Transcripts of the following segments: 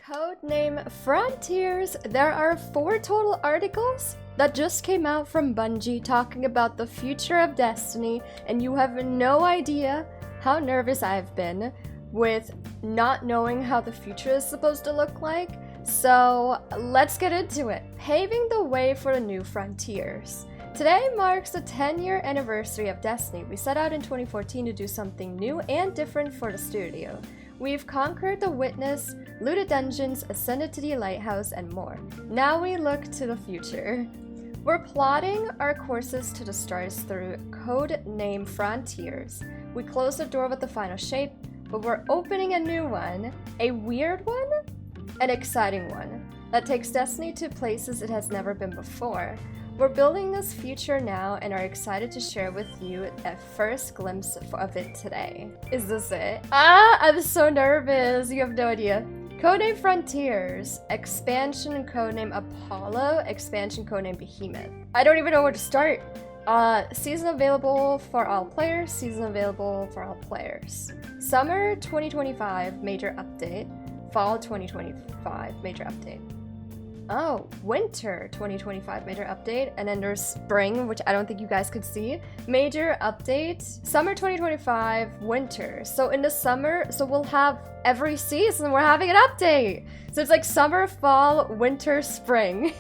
Codename Frontiers. There are 4 total articles that just came out from Bungie talking about the future of Destiny, and you have no idea how nervous I've been with not knowing how the future is supposed to look like. So let's get into it. Paving the way for the new frontiers. Today marks the 10-year anniversary of Destiny. We set out in 2014 to do something new and different for the studio. We've conquered the Witness, looted dungeons, ascended to the lighthouse, and more. Now we look to the future. We're plotting our courses to the stars through Codename Frontiers. We closed the door with the final shape, but we're opening a new one. A weird one? An exciting one that takes Destiny to places it has never been before. We're building this future now and are excited to share with you a first glimpse of it today. Is this it? I'm so nervous. You have no idea. Codename Frontiers, expansion codename Apollo, expansion codename Behemoth. I don't even know where to start. Season available for all players, season available for all players. Summer 2025 major update, fall 2025 major update. Oh, winter 2025 major update, and then there's spring, which I don't think you guys could see. Major update, summer 2025, winter. So in the summer, so we'll have every season, we're having an update. So it's like summer, fall, winter, spring.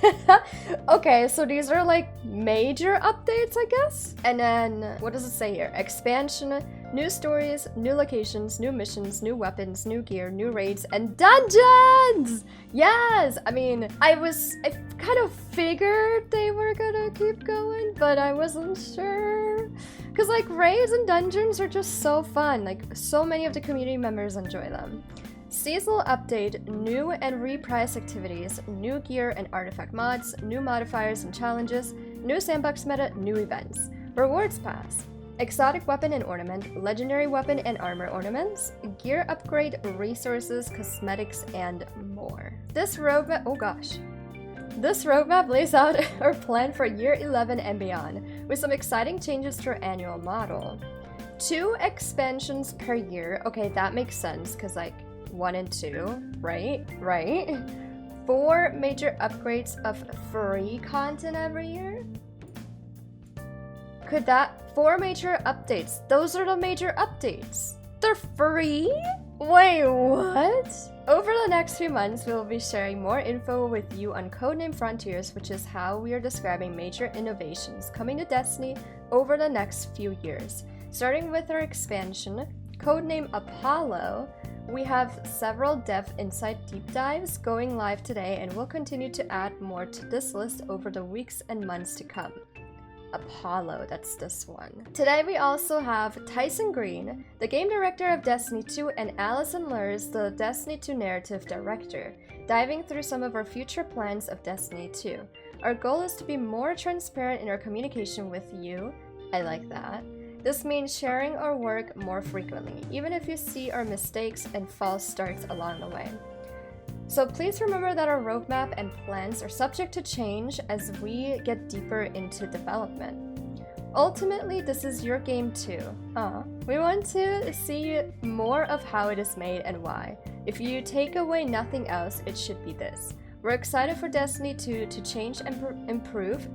Okay, so these are like major updates, I guess. And then, what does it say here? Expansion, new stories, new locations, new missions, new weapons, new gear, new raids, and dungeons! Yes! I mean, I kind of figured they were gonna keep going, but I wasn't sure. Because like raids and dungeons are just so fun. Like so many of the community members enjoy them. Seasonal update, new and reprised activities, new gear and artifact mods, new modifiers and challenges, new sandbox meta, new events. Rewards pass. Exotic weapon and ornament, legendary weapon and armor ornaments, gear upgrade, resources, cosmetics, and more. This roadmap, oh gosh. This roadmap lays out our plan for year 11 and beyond, with some exciting changes to our annual model. 2 expansions per year, okay, that makes sense, because like 1 and 2, right? 4 major upgrades of free content every year? Could that 4 major updates? Those are the major updates. They're free? Wait, what? Over the next few months, we will be sharing more info with you on Codename Frontiers, which is how we are describing major innovations coming to Destiny over the next few years. Starting with our expansion, Codename Apollo, we have several dev insight deep dives going live today, and we'll continue to add more to this list over the weeks and months to come. Apollo, that's this one. Today we also have Tyson Green, the game director of Destiny 2, and Allison Lurs, the Destiny 2 narrative director, diving through some of our future plans of Destiny 2. Our goal is to be more transparent in our communication with you. I like that. This means sharing our work more frequently, even if you see our mistakes and false starts along the way. So please remember that our roadmap and plans are subject to change as we get deeper into development. Ultimately, this is your game too. We want to see more of how it is made and why. If you take away nothing else, it should be this. We're excited for Destiny 2 to change and improve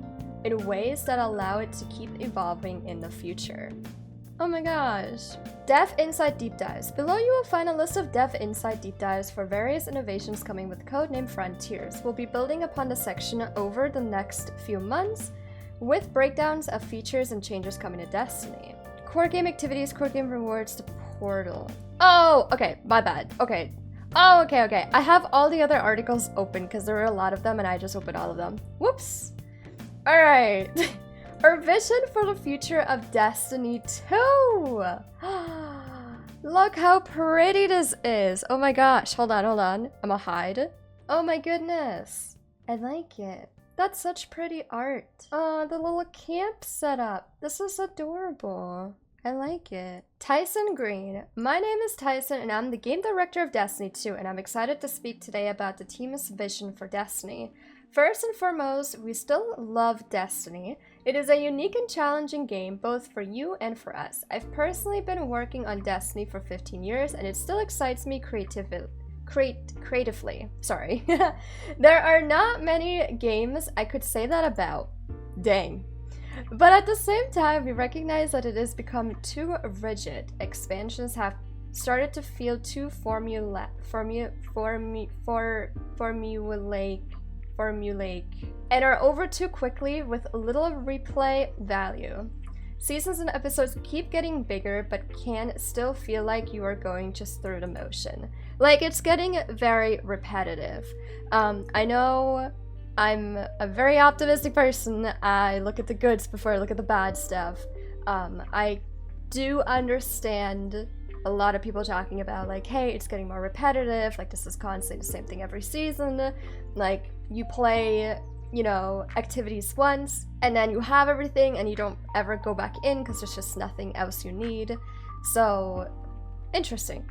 in ways that allow it to keep evolving in the future. Oh my gosh. Dev Insight Deep Dives. Below you will find a list of Dev Insight Deep Dives for various innovations coming with Codename Frontiers. We'll be building upon the section over the next few months with breakdowns of features and changes coming to Destiny. Core game activities, core game rewards, the portal. Oh, okay, my bad. Okay. Oh, okay. I have all the other articles open because there are a lot of them and I just opened all of them. Whoops. All right. Our vision for the future of Destiny 2! Look how pretty this is! Oh my gosh, hold on. I'ma hide. Oh my goodness. I like it. That's such pretty art. Oh, the little camp setup. This is adorable. I like it. Tyson Green. My name is Tyson and I'm the game director of Destiny 2, and I'm excited to speak today about the team's vision for Destiny. First and foremost, we still love Destiny. It is a unique and challenging game both for you and for us. I've personally been working on Destiny for 15 years and it still excites me creatively. Sorry. There are not many games I could say that about. Dang. But at the same time, we recognize that it has become too rigid. Expansions have started to feel too formulaic, and are over too quickly with little replay value. Seasons and episodes keep getting bigger, but can still feel like you are going just through the motion. Like, it's getting very repetitive. I know I'm a very optimistic person. I look at the goods before I look at the bad stuff. I do understand a lot of people talking about, like, hey, it's getting more repetitive, like, this is constantly the same thing every season. Like, you play, you know, activities once, and then you have everything, and you don't ever go back in because there's just nothing else you need. So, interesting.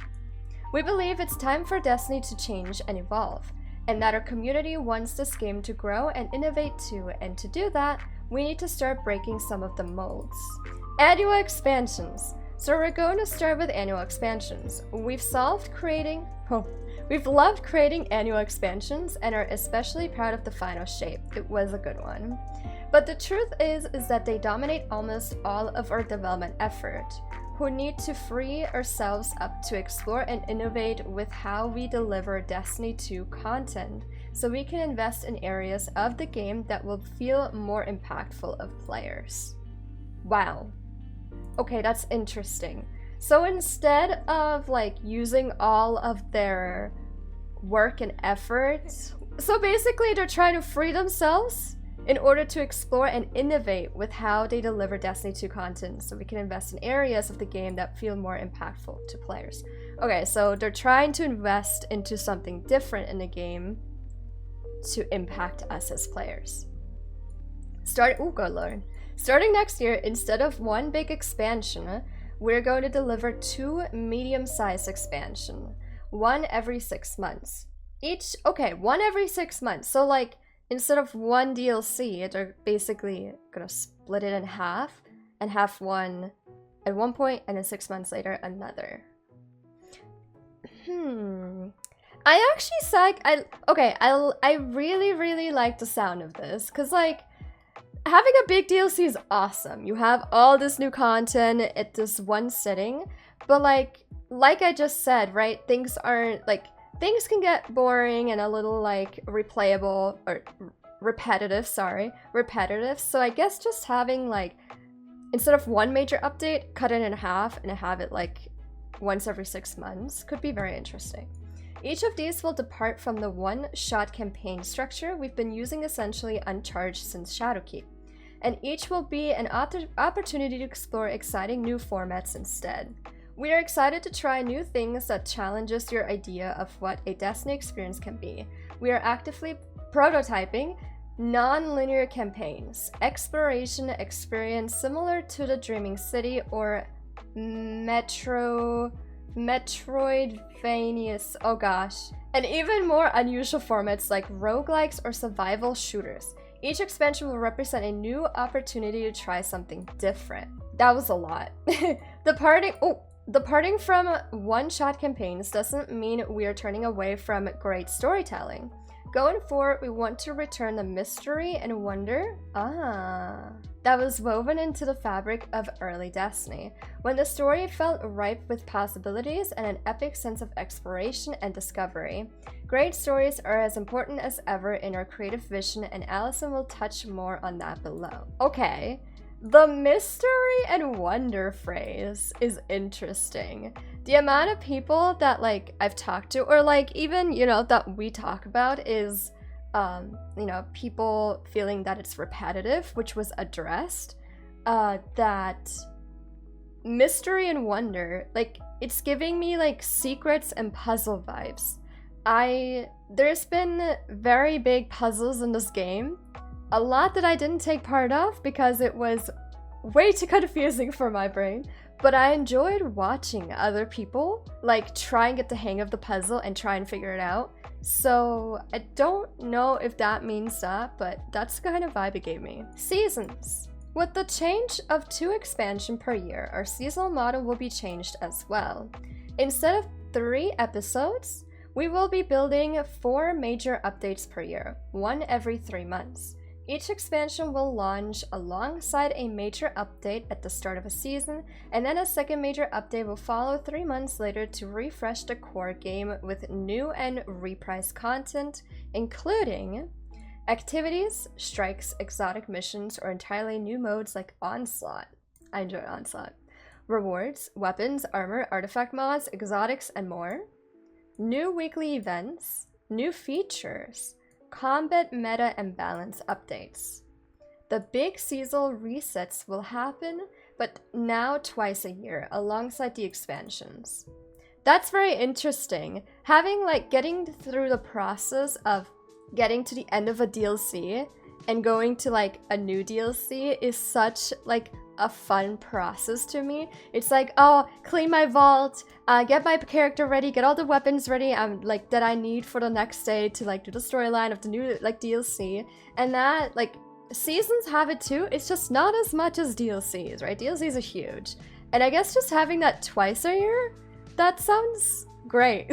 We believe it's time for Destiny to change and evolve, and that our community wants this game to grow and innovate too, and to do that, we need to start breaking some of the molds. Annual expansions. So we're going to start with annual expansions. We've loved creating annual expansions and are especially proud of the final shape. It was a good one. But the truth is that they dominate almost all of our development effort. We need to free ourselves up to explore and innovate with how we deliver Destiny 2 content, so we can invest in areas of the game that will feel more impactful of players. Wow. Okay, that's interesting. So instead of like using all of their work and effort, so basically they're trying to free themselves in order to explore and innovate with how they deliver Destiny 2 content, so we can invest in areas of the game that feel more impactful to players. Okay, so they're trying to invest into something different in the game to impact us as players. Starting next year, instead of one big expansion, we're going to deliver 2 medium-sized expansions, one every 6 months. One every 6 months. So like, instead of one DLC, they're basically gonna split it in half, and have one at one point, and then 6 months later, another. I really like the sound of this, because like, having a big DLC is awesome. You have all this new content at this one sitting, but like I just said, right? Things can get boring and a little like replayable or repetitive. So I guess just having like, instead of one major update, cut it in half and have it like once every 6 months could be very interesting. Each of these will depart from the one-shot campaign structure we've been using essentially uncharged since Shadowkeep, and each will be an opportunity to explore exciting new formats instead. We are excited to try new things that challenges your idea of what a Destiny experience can be. We are actively prototyping non-linear campaigns, exploration experience similar to the Dreaming City or Metroidvanias, oh gosh, and even more unusual formats like roguelikes or survival shooters. Each expansion will represent a new opportunity to try something different. That was a lot. Departing from one-shot campaigns doesn't mean we are turning away from great storytelling. Going forward, we want to return the mystery and wonder that was woven into the fabric of early Destiny, when the story felt ripe with possibilities and an epic sense of exploration and discovery. Great stories are as important as ever in our creative vision, and Allison will touch more on that below. Okay, the mystery and wonder phrase is interesting. The amount of people that like I've talked to, or like even, you know, that we talk about is you know, people feeling that it's repetitive, which was addressed, that mystery and wonder, like, it's giving me like secrets and puzzle vibes. There's been very big puzzles in this game, a lot that I didn't take part of because it was way too confusing for my brain, but I enjoyed watching other people like try and get the hang of the puzzle and try and figure it out. So I don't know if that means that, but that's the kind of vibe it gave me. Seasons. With the change of 2 expansions per year, our seasonal model will be changed as well. Instead of 3 episodes, We will be building 4 major updates per year, one every 3 months. Each expansion will launch alongside a major update at the start of a season, and then a second major update will follow 3 months later to refresh the core game with new and reprised content, including activities, strikes, exotic missions, or entirely new modes like Onslaught. I enjoy Onslaught. Rewards, weapons, armor, artifact mods, exotics, and more. New weekly events, new features, combat meta and balance updates. The big seasonal resets will happen, but now twice a year alongside the expansions. That's very interesting. Having getting through the process of getting to the end of a DLC and going to a new DLC is such a fun process to me. It's oh, clean my vault, get my character ready, get all the weapons ready that I need for the next day to do the storyline of the new DLC. And that seasons have it too. It's just not as much as DLCs, right? DLCs are huge. And I guess just having that twice a year, that sounds great.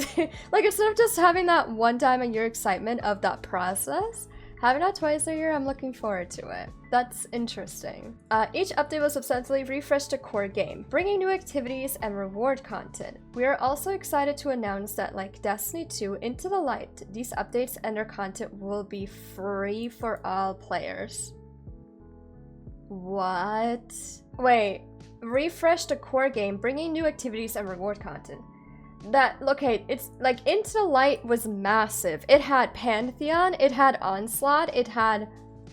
Instead of just having that one time a year excitement of that process, having that twice a year, I'm looking forward to it. That's interesting. Each update will substantially refresh the core game, bringing new activities and reward content. We are also excited to announce that like Destiny 2 Into the Light, these updates and their content will be free for all players. What? Wait, refresh the core game, bringing new activities and reward content. Okay, it's Into the Light was massive. It had Pantheon, it had Onslaught, it had,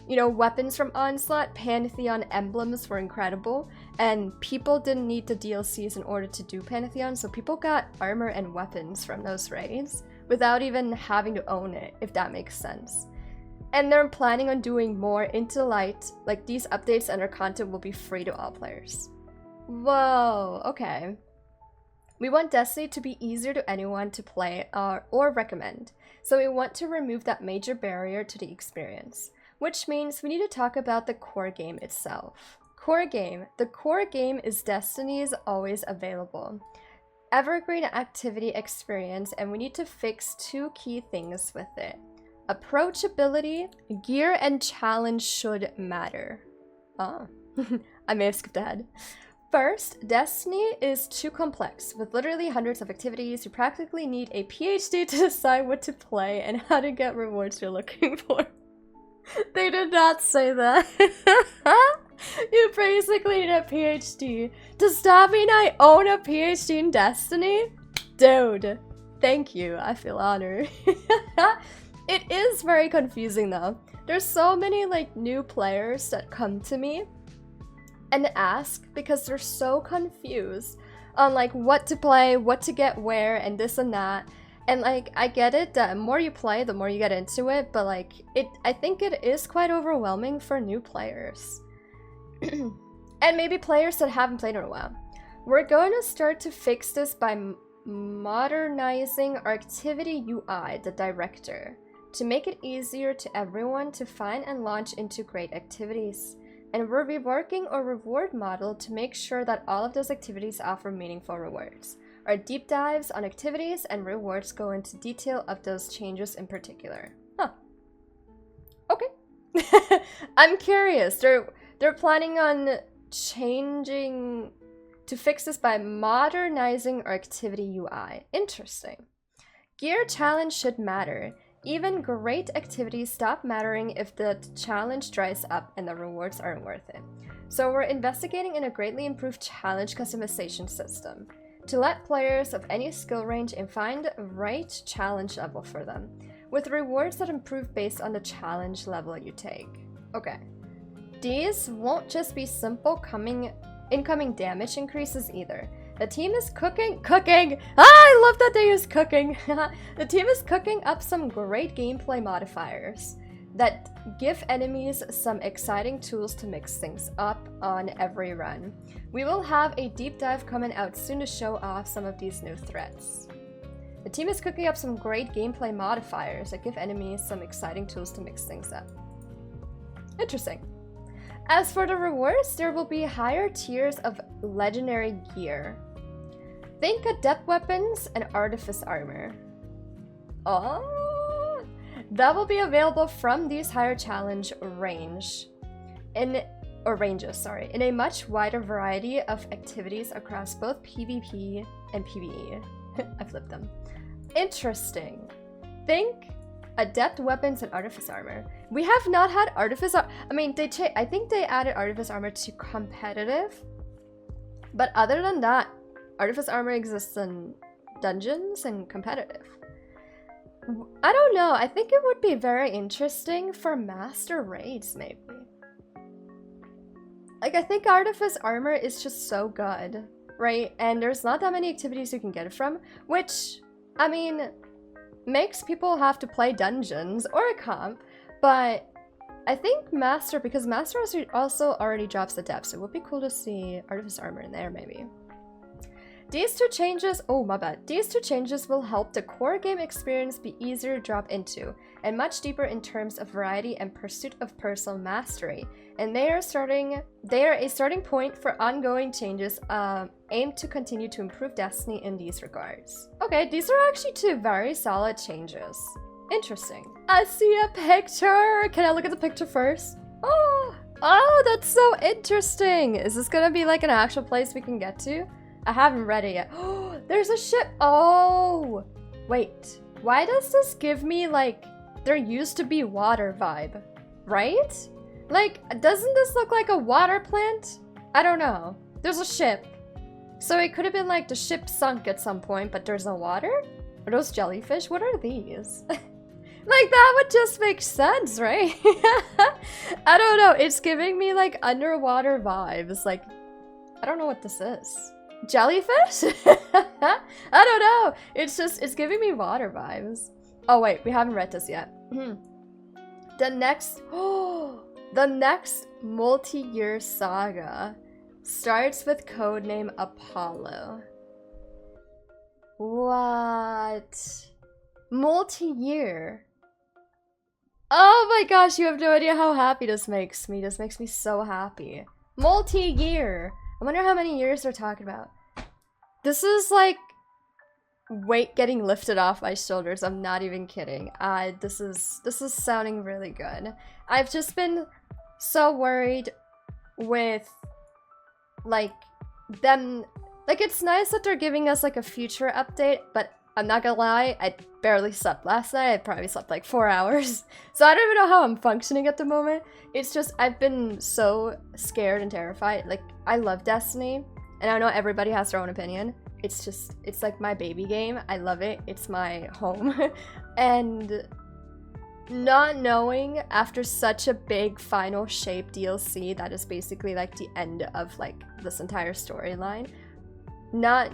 weapons from Onslaught. Pantheon emblems were incredible, and people didn't need the DLCs in order to do Pantheon, so people got armor and weapons from those raids without even having to own it, if that makes sense. And they're planning on doing more Into the Light. These updates and their content will be free to all players. Whoa, okay. We want Destiny to be easier to anyone to play or recommend, so we want to remove that major barrier to the experience, which means we need to talk about the core game itself. Core game. The core game is Destiny's always available evergreen activity experience, and we need to fix two key things with it. Approachability, gear, and challenge should matter. Oh, I may have skipped ahead. First, Destiny is too complex. With literally hundreds of activities, you practically need a PhD to decide what to play and how to get rewards you're looking for. They did not say that. You basically need a PhD. Does that mean I own a PhD in Destiny? Dude, thank you. I feel honored. It is very confusing though. There's so many new players that come to me and ask because they're so confused on what to play, what to get where, and this and that. And I get it that the more you play, the more you get into it, but I think it is quite overwhelming for new players. And maybe players that haven't played in a while. We're going to start to fix this by modernizing our activity UI, the director, to make it easier to everyone to find and launch into great activities. And we're reworking our reward model to make sure that all of those activities offer meaningful rewards. Our deep dives on activities and rewards go into detail of those changes in particular. Huh. Okay. I'm curious. They're planning on changing to fix this by modernizing our activity UI. Interesting. Gear challenge should matter. Even great activities stop mattering if the challenge dries up and the rewards aren't worth it. So we're investigating in a greatly improved challenge customization system to let players of any skill range find the right challenge level for them, with rewards that improve based on the challenge level you take. Okay. These won't just be simple incoming damage increases either. The team is cooking! I love that they use cooking! The team is cooking up some great gameplay modifiers that give enemies some exciting tools to mix things up on every run. We will have a deep dive coming out soon to show off some of these new threats. The team is cooking up some great gameplay modifiers that give enemies some exciting tools to mix things up. Interesting. As for the rewards, there will be higher tiers of legendary gear. Think adept weapons and artifice armor. Oh, that will be available from these higher challenge ranges, in a much wider variety of activities across both PvP and PvE. I flipped them. Interesting. Think adept weapons and artifice armor. We have not had artifice. I mean, I think they added artifice armor to competitive, but other than that, artifice armor exists in dungeons and competitive. I don't know. I think it would be very interesting for master raids, maybe. Like, I think artifice armor is just so good, right? And there's not that many activities you can get it from, which, I mean, makes people have to play dungeons or a comp, but I think master, because master also already drops the depth, so it would be cool to see artifice armor in there, maybe. These two changes, oh my bad, these two changes will help the core game experience be easier to drop into, and much deeper in terms of variety and pursuit of personal mastery. And they are a starting point for ongoing changes aimed to continue to improve Destiny in these regards. Okay, these are actually two very solid changes. Interesting. I see a picture! Can I look at the picture first? Oh, that's so interesting! Is this gonna be like an actual place we can get to? I haven't read it yet. Oh, there's a ship! Oh! Wait, why does this give me like, there used to be water vibe, right? Like, doesn't this look like a water plant? I don't know. There's a ship. So it could have been like the ship sunk at some point, but there's no water? Are those jellyfish? What are these? Like, that would just make sense, right? I don't know. It's giving me like underwater vibes. Like, I don't know what this is. Jellyfish? I don't know. It's giving me water vibes. Oh wait, we haven't read this yet. The next multi-year saga starts with codename Apollo. What? Multi-year? Oh my gosh, you have no idea how happy this makes me. This makes me so happy. Multi-year. I wonder how many years they're talking about. This is like weight getting lifted off my shoulders. I'm not even kidding. This is sounding really good. I've just been so worried with like them. Like, it's nice that they're giving us like a future update, but I'm not gonna lie, I barely slept last night. I probably slept like 4 hours. So I don't even know how I'm functioning at the moment. It's just, I've been so scared and terrified. Like, I love Destiny, and I know everybody has their own opinion. It's just, it's like my baby game. I love it. It's my home. And not knowing after such a big final shape DLC that is basically like the end of like this entire storyline, not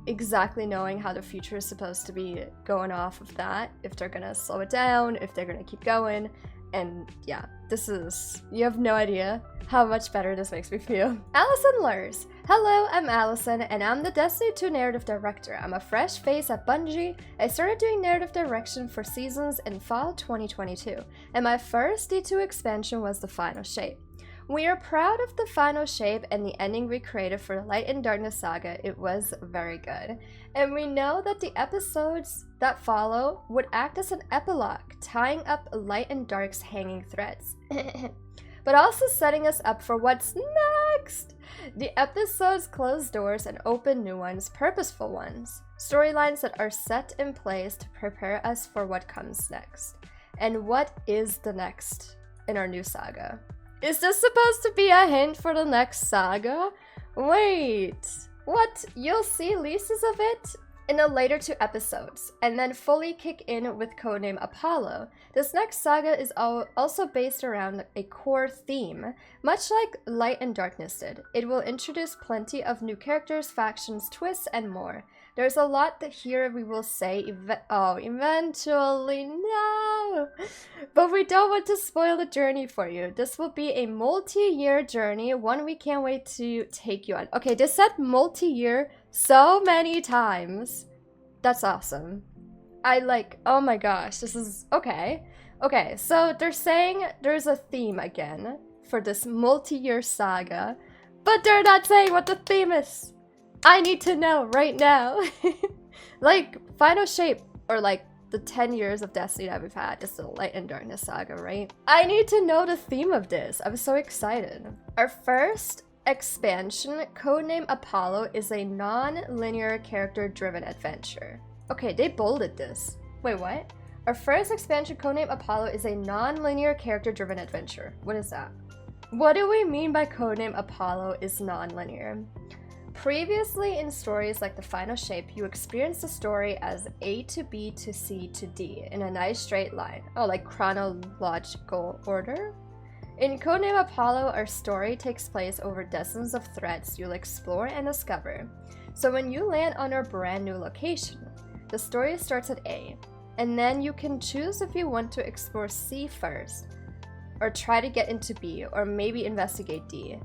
exactly knowing how the future is supposed to be going off of that, if they're gonna slow it down, if they're gonna keep going. And yeah, this is, you have no idea how much better this makes me feel. Allison Lurs. Hello, I'm Allison, and I'm the Destiny 2 narrative director. I'm a fresh face at Bungie. I started doing narrative direction for seasons in fall 2022, and my first D2 expansion was the Final Shape. We are proud of the final shape and the ending we created for the Light and Darkness saga. It was very good. And we know that the episodes that follow would act as an epilogue, tying up Light and Dark's hanging threads. But also setting us up for what's next! The episodes close doors and open new ones, purposeful ones. Storylines that are set in place to prepare us for what comes next. And what is the next in our new saga? Is this supposed to be a hint for the next saga? Wait, what? You'll see leases of it in the later 2 episodes, and then fully kick in with codename Apollo. This next saga is also based around a core theme, much like Light and Darkness did. It will introduce plenty of new characters, factions, twists, and more. There's a lot that here we will say eventually, no! But we don't want to spoil the journey for you. This will be a multi-year journey, one we can't wait to take you on. Okay, this said multi-year so many times. That's awesome. I like, oh my gosh, this is, okay. Okay, so they're saying there's a theme again for this multi-year saga, but they're not saying what the theme is. I need to know right now. Like, Final Shape, or like the 10 years of Destiny that we've had. Just the Light and Darkness saga, right? I need to know the theme of this. I'm so excited. Our first expansion, Codename Apollo, is a non-linear character-driven adventure. Okay, they bolded this. Wait, what? Our first expansion, Codename Apollo, is a non-linear character-driven adventure. What is that? What do we mean by Codename Apollo is non-linear? Previously in stories like The Final Shape, you experience the story as A to B to C to D in a nice straight line. Oh, like chronological order? In Codename Apollo, our story takes place over dozens of threads you'll explore and discover. So when you land on our brand new location, the story starts at A, and then you can choose if you want to explore C first, or try to get into B, or maybe investigate D.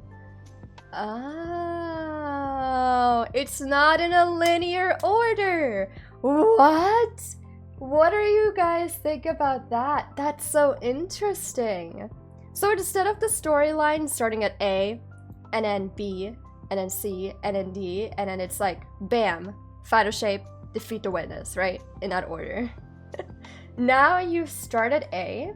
Oh, it's not in a linear order. What? What are you guys think about that? That's so interesting. So instead of the storyline starting at A, and then B, and then C, and then D, and then it's like, bam, Final Shape, defeat the witness, right? In that order. Now you start at A,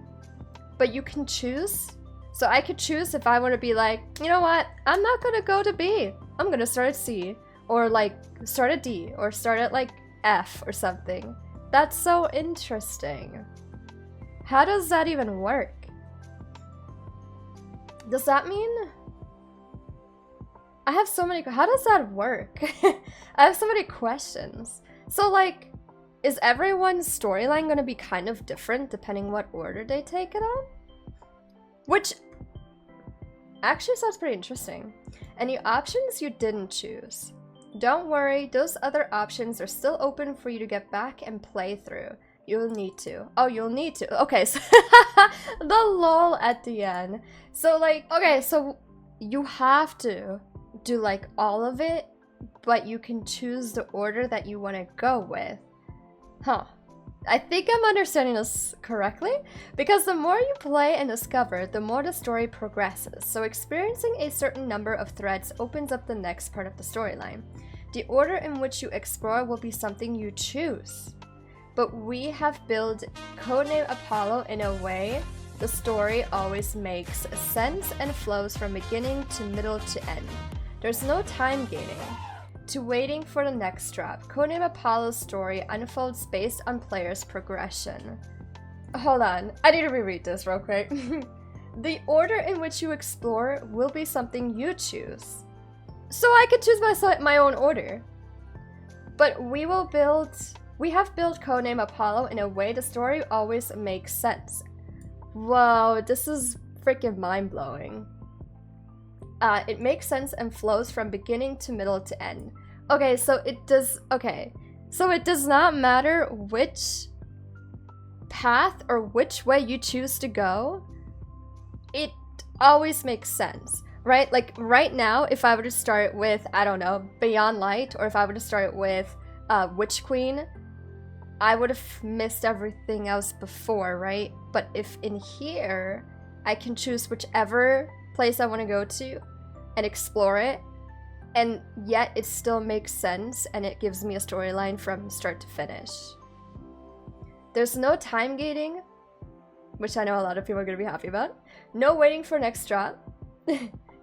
but you can choose. So I could choose if I want to be like, you know what, I'm not gonna go to B. I'm gonna start at C, or like start at D, or start at like F or something. That's so interesting. How does that even work? Does that mean... I have so many... How does that work? I have so many questions. So like, is everyone's storyline gonna be kind of different depending what order they take it on? Which actually sounds pretty interesting. Any options you didn't choose? Don't worry, those other options are still open for you to get back and play through. You'll need to. Oh, you'll need to. Okay, so the lol at the end. So like, okay, so you have to do like all of it, but you can choose the order that you want to go with. Huh. I think I'm understanding this correctly, because the more you play and discover, the more the story progresses. So experiencing a certain number of threads opens up the next part of the storyline. The order in which you explore will be something you choose. But we have built Codename Apollo in a way the story always makes sense and flows from beginning to middle to end. There's no time gating to waiting for the next drop. Codename Apollo's story unfolds based on players' progression. Hold on, I need to reread this real quick. The order in which you explore will be something you choose. So I could choose my own order. But we have built Codename Apollo in a way the story always makes sense. Whoa, this is freaking mind-blowing. It makes sense and flows from beginning to middle to end. Okay, so it does not matter which path or which way you choose to go. It always makes sense, right? Like right now, if I were to start with, I don't know, Beyond Light, or if I were to start with Witch Queen, I would have missed everything else before, right? But if in here, I can choose whichever place I want to go to and explore it, and yet it still makes sense and it gives me a storyline from start to finish. There's no time gating, which I know a lot of people are going to be happy about. No waiting for next drop.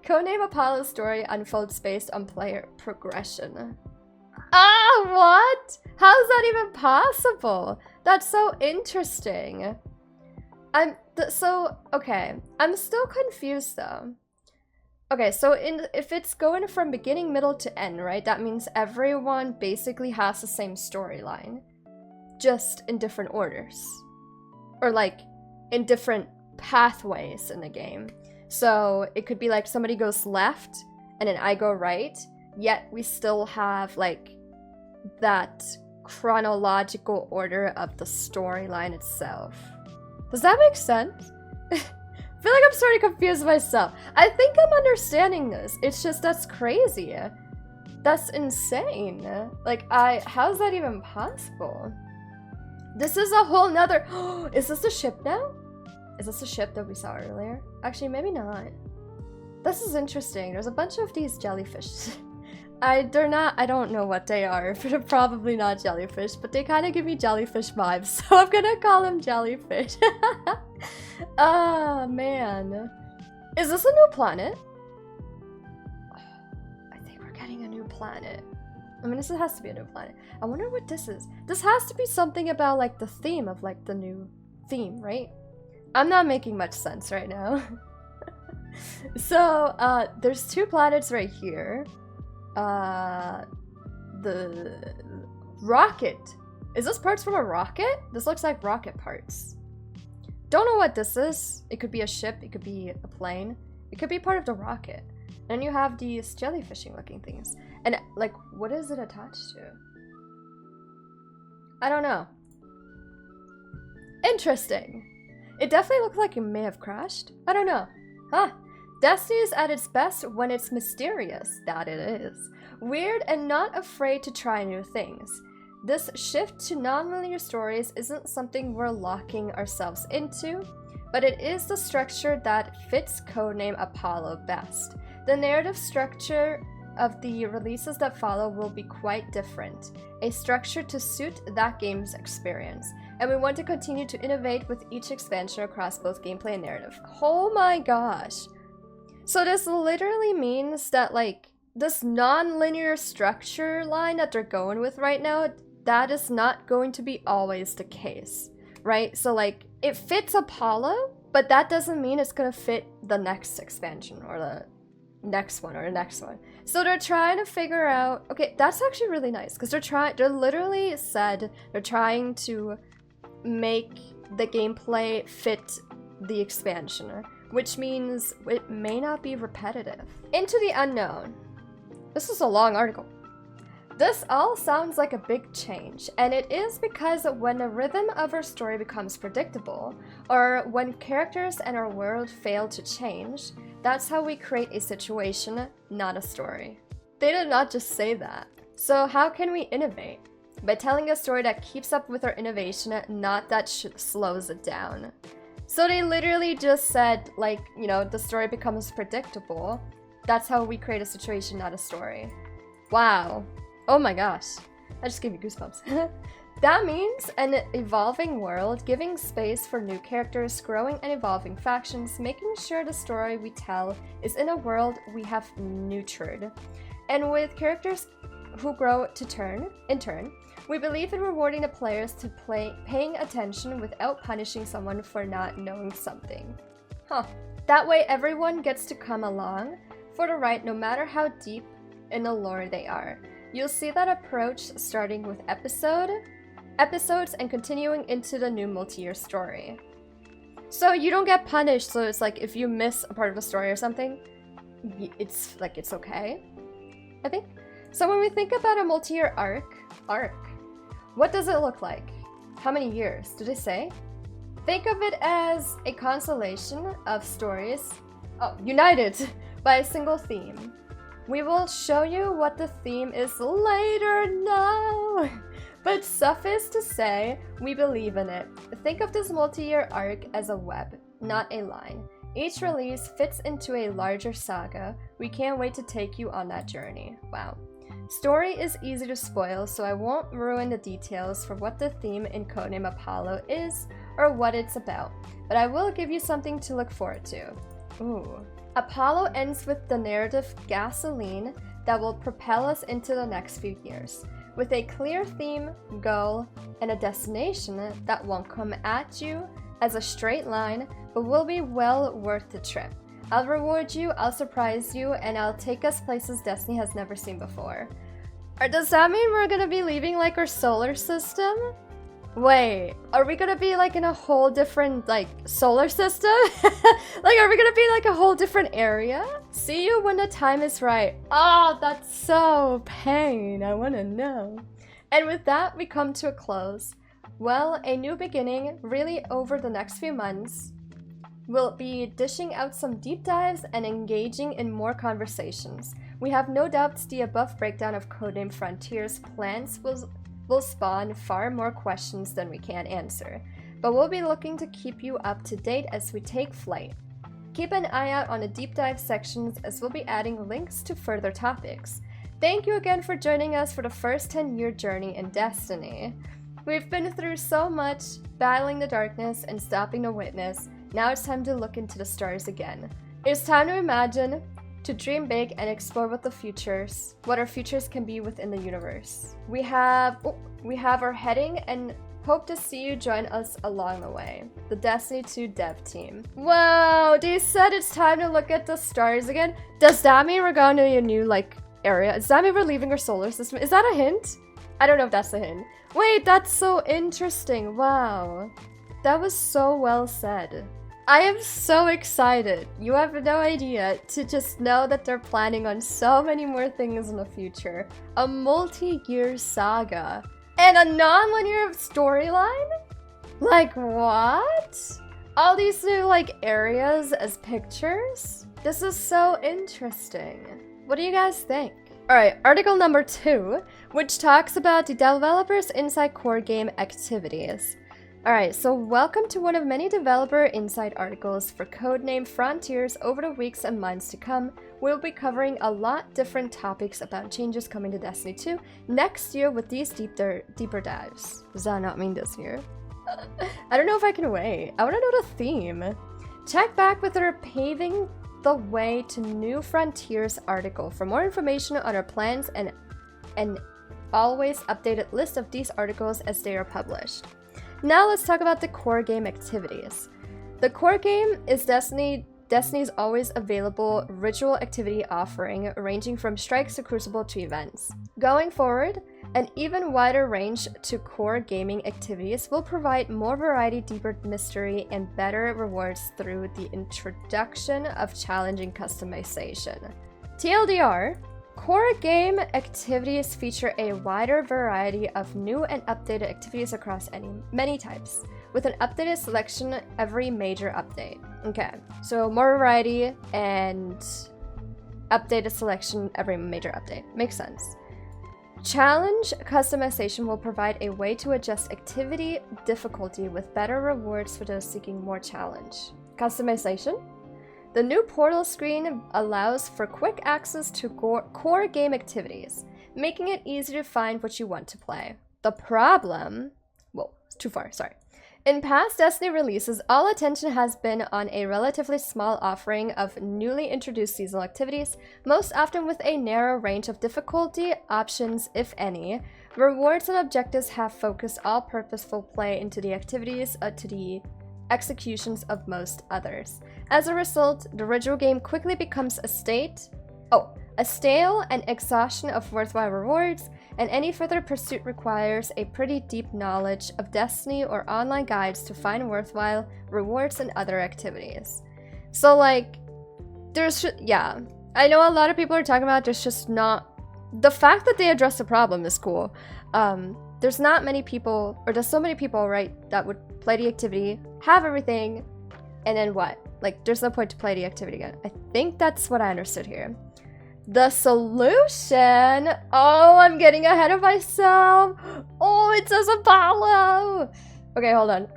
Codename Apollo's story unfolds based on player progression. Ah, what? How is that even possible? That's so interesting. Okay, I'm still confused though. Okay, so if it's going from beginning, middle to end, right? That means everyone basically has the same storyline, just in different orders. Or like, in different pathways in the game. So it could be like somebody goes left, and then I go right, yet we still have like that chronological order of the storyline itself. Does that make sense? I feel like I'm starting to confuse myself. I think I'm understanding this. It's just that's crazy. That's insane. Like, how's that even possible? This is a whole nother... Is this the ship now? Is this the ship that we saw earlier? Actually, maybe not. This is interesting. There's a bunch of these jellyfish. They're not, I don't know what they are. They're probably not jellyfish, but they kind of give me jellyfish vibes, so I'm gonna call them jellyfish. Ah, man. Is this a new planet? I think we're getting a new planet. I mean, this has to be a new planet. I wonder what this is. This has to be something about, like, the theme of, like, the new theme, right? I'm not making much sense right now. So, there's 2 planets right here. The rocket. Is this parts from a rocket? This looks like rocket parts. Don't know what this is. It could be a ship, it could be a plane. It could be part of the rocket. And you have these jellyfishing looking things. And, like, what is it attached to? I don't know. Interesting. It definitely looked like it may have crashed. I don't know. Huh. Destiny is at its best when it's mysterious. That it is. Weird and not afraid to try new things. This shift to non-linear stories isn't something we're locking ourselves into, but it is the structure that fits Codename Apollo best. The narrative structure of the releases that follow will be quite different, a structure to suit that game's experience, and we want to continue to innovate with each expansion across both gameplay and narrative. Oh my gosh. So this literally means that, like, this non-linear structure line that they're going with right now, that is not going to be always the case, right? So, like, it fits Apollo, but that doesn't mean it's gonna fit the next expansion or the next one or the next one. So they're trying to figure out, okay, that's actually really nice, because they're literally said they're trying to make the gameplay fit the expansion, which means it may not be repetitive. Into the unknown. This is a long article. This all sounds like a big change, and it is because when the rhythm of our story becomes predictable, or when characters and our world fail to change, that's how we create a situation, not a story. They did not just say that. So how can we innovate? By telling a story that keeps up with our innovation, not that slows it down. So they literally just said, like, you know, the story becomes predictable. That's how we create a situation, not a story. Wow. Oh my gosh. I just gave you goosebumps. That means an evolving world, giving space for new characters, growing and evolving factions, making sure the story we tell is in a world we have nurtured. And with characters who grow in turn, we believe in rewarding the players to paying attention without punishing someone for not knowing something. Huh. That way everyone gets to come along for the ride no matter how deep in the lore they are. You'll see that approach starting with episodes and continuing into the new multi-year story. So you don't get punished, so it's like if you miss a part of the story or something, it's like it's okay, I think. So when we think about a multi-year arc, what does it look like? How many years? Did they say? Think of it as a constellation of stories, united by a single theme. We will show you what the theme is later now, but suffice to say, we believe in it. Think of this multi-year arc as a web, not a line. Each release fits into a larger saga. We can't wait to take you on that journey. Wow. Story is easy to spoil, so I won't ruin the details for what the theme in Codename Apollo is or what it's about, but I will give you something to look forward to. Ooh. Apollo ends with the narrative gasoline that will propel us into the next few years, with a clear theme, goal, and a destination that won't come at you as a straight line, but will be well worth the trip. I'll reward you, I'll surprise you, and I'll take us places Destiny has never seen before. Or does that mean we're gonna be leaving, like, our solar system? Wait, are we gonna be, like, in a whole different, like, solar system? Like, are we gonna be, like, a whole different area? See you when the time is right. Oh, that's so pain. I wanna know. And with that, we come to a close. Well, a new beginning, really over the next few months. We'll be dishing out some deep dives and engaging in more conversations. We have no doubts the above breakdown of Codename Frontiers plans will spawn far more questions than we can answer, but we'll be looking to keep you up to date as we take flight. Keep an eye out on the deep dive sections as we'll be adding links to further topics. Thank you again for joining us for the first 10-year journey in Destiny. We've been through so much, battling the darkness and stopping the witness. Now it's time to look into the stars again. It's time to imagine, to dream big and explore what our futures can be within the universe. We have our heading and hope to see you join us along the way. The Destiny 2 dev team. Wow, they said it's time to look at the stars again. Does that mean we're going to a new, area? Does that mean we're leaving our solar system? Is that a hint? I don't know if that's a hint. Wait, that's so interesting. Wow. That was so well said. I am so excited. You have no idea to just know that they're planning on so many more things in the future. A multi-year saga. And a non-linear storyline? Like what? All these new areas as pictures? This is so interesting. What do you guys think? Alright, article number 2, which talks about the developers inside core game activities. Alright, so welcome to one of many developer inside articles for Codename Frontiers. Over the weeks and months to come. We'll be covering a lot different topics about changes coming to Destiny 2 next year with these deeper dives. Does that not mean this year? I don't know if I can wait. I want to know the theme. Check back with our Paving the Way to New Frontiers article for more information on our plans and an always updated list of these articles as they are published. Now let's talk about the core game activities. The core game is Destiny's always available ritual activity offering, ranging from strikes to crucible to events. Going forward, an even wider range to core gaming activities will provide more variety, deeper mystery, and better rewards through the introduction of challenging customization. TLDR, core game activities feature a wider variety of new and updated activities across many types, with an updated selection every major update. Okay, so more variety and updated selection every major update. Makes sense. Challenge customization will provide a way to adjust activity difficulty with better rewards for those seeking more challenge. Customization? The new portal screen allows for quick access to core game activities, making it easy to find what you want to play. The problem... Whoa, too far, sorry. In past Destiny releases, all attention has been on a relatively small offering of newly introduced seasonal activities, most often with a narrow range of difficulty options, if any. Rewards and objectives have focused all purposeful play into the activities to the executions of most others. As a result, the ritual game quickly becomes a stale and exhaustion of worthwhile rewards, and any further pursuit requires a pretty deep knowledge of Destiny or online guides to find worthwhile rewards and other activities. So I know a lot of people are talking about there's just not... The fact that they address the problem is cool. There's not many people, or there's so many people, right, that would play the activity, have everything, and then what? There's no point to play the activity again. I think that's what I understood here. The solution? Oh, I'm getting ahead of myself. Oh, it says Apollo. Okay, hold on.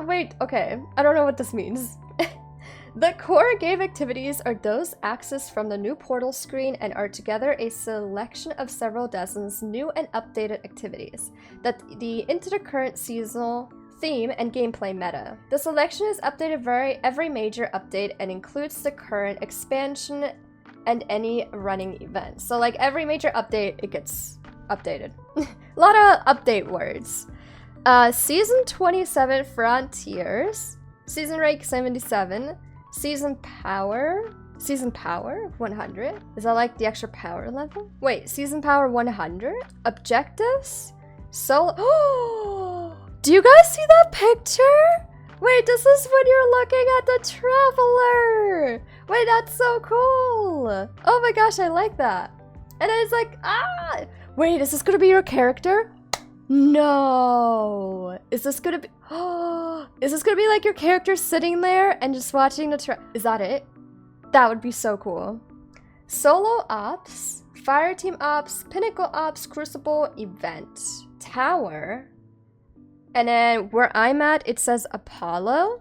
Wait, okay. I don't know what this means. The core game activities are those accessed from the new portal screen and are together a selection of several dozens new and updated activities that into the current seasonal theme and gameplay meta. The selection is updated every major update and includes the current expansion and any running events. So every major update, it gets updated. A lot of update words. Season 27 Frontiers, Season Rank 77, Season Power 100. Is that the extra power level? Wait, Season Power 100? Objectives? Do you guys see that picture? Wait, this is when you're looking at the Traveler! Wait, that's so cool! Oh my gosh, I like that. And it's wait, is this gonna be your character? No! Is this gonna be... is this gonna be your character sitting there and just watching the Is that it? That would be so cool. Solo Ops, Fireteam Ops, Pinnacle Ops, Crucible, Event, Tower... And then where I'm at, it says Apollo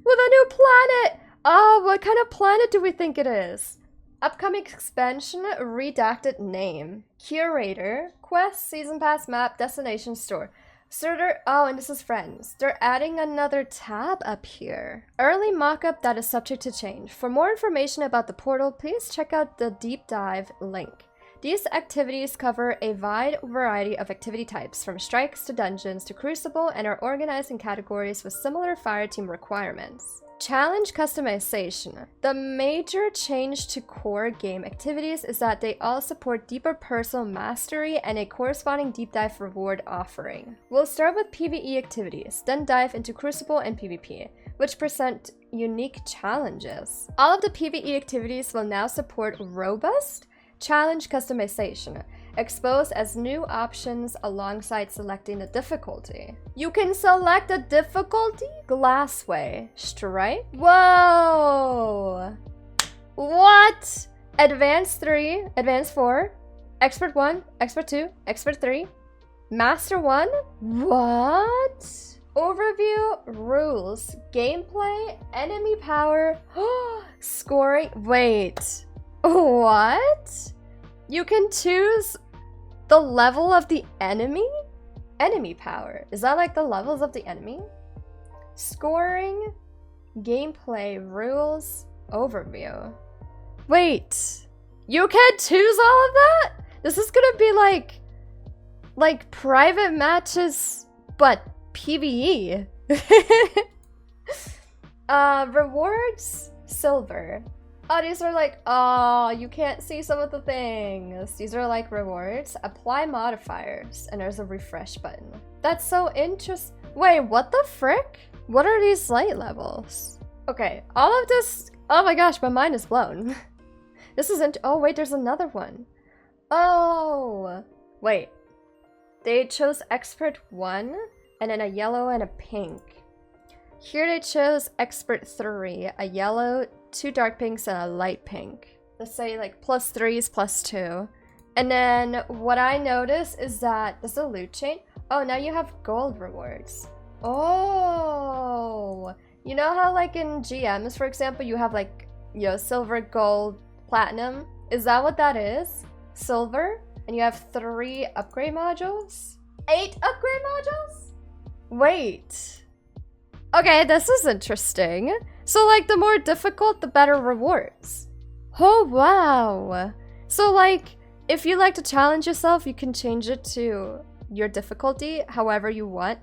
with a new planet. Oh, what kind of planet do we think it is? Upcoming expansion, redacted name. Curator, quest, season pass, map, destination, store. Starter, oh, and this is friends. They're adding another tab up here. Early mockup that is subject to change. For more information about the portal, please check out the deep dive link. These activities cover a wide variety of activity types, from strikes to dungeons to crucible, and are organized in categories with similar fireteam requirements. Challenge customization. The major change to core game activities is that they all support deeper personal mastery and a corresponding deep dive reward offering. We'll start with PvE activities, then dive into Crucible and PvP, which present unique challenges. All of the PvE activities will now support robust challenge customization, exposed as new options alongside selecting the difficulty. You can select the difficulty? Glassway. Strike? Whoa! What? Advanced 3, Advanced 4, Expert 1, Expert 2, Expert 3, Master 1? What? Overview, rules, gameplay, enemy power, scoring. Wait. What? You can choose the level of the enemy? Enemy power. Is that like the levels of the enemy? Scoring, gameplay, rules, overview. Wait. You can't choose all of that? This is gonna be like private matches, but PvE. Rewards, silver. Oh, these are like, oh, you can't see some of the things. These are like rewards. Apply modifiers, and there's a refresh button. That's so interesting. Wait, what the frick? What are these light levels? Okay, all of this, oh my gosh, my mind is blown. This isn't, oh wait, there's another one. Oh, wait. They chose Expert 1, and then a yellow and a pink. Here they chose Expert 3, a yellow, 2 dark pinks, and a light pink. Let's say like +3s, +2. And then what I noticed is that this is a loot chain. Oh, now you have gold rewards. Oh, you know how like in GMs, for example, you have like, you know, silver, gold, platinum? Is that what that is? Silver? And you have 3 upgrade modules? 8 upgrade modules? Wait. Okay, this is interesting. So like the more difficult, the better rewards. Oh wow. So like if you like to challenge yourself, you can change it to your difficulty however you want.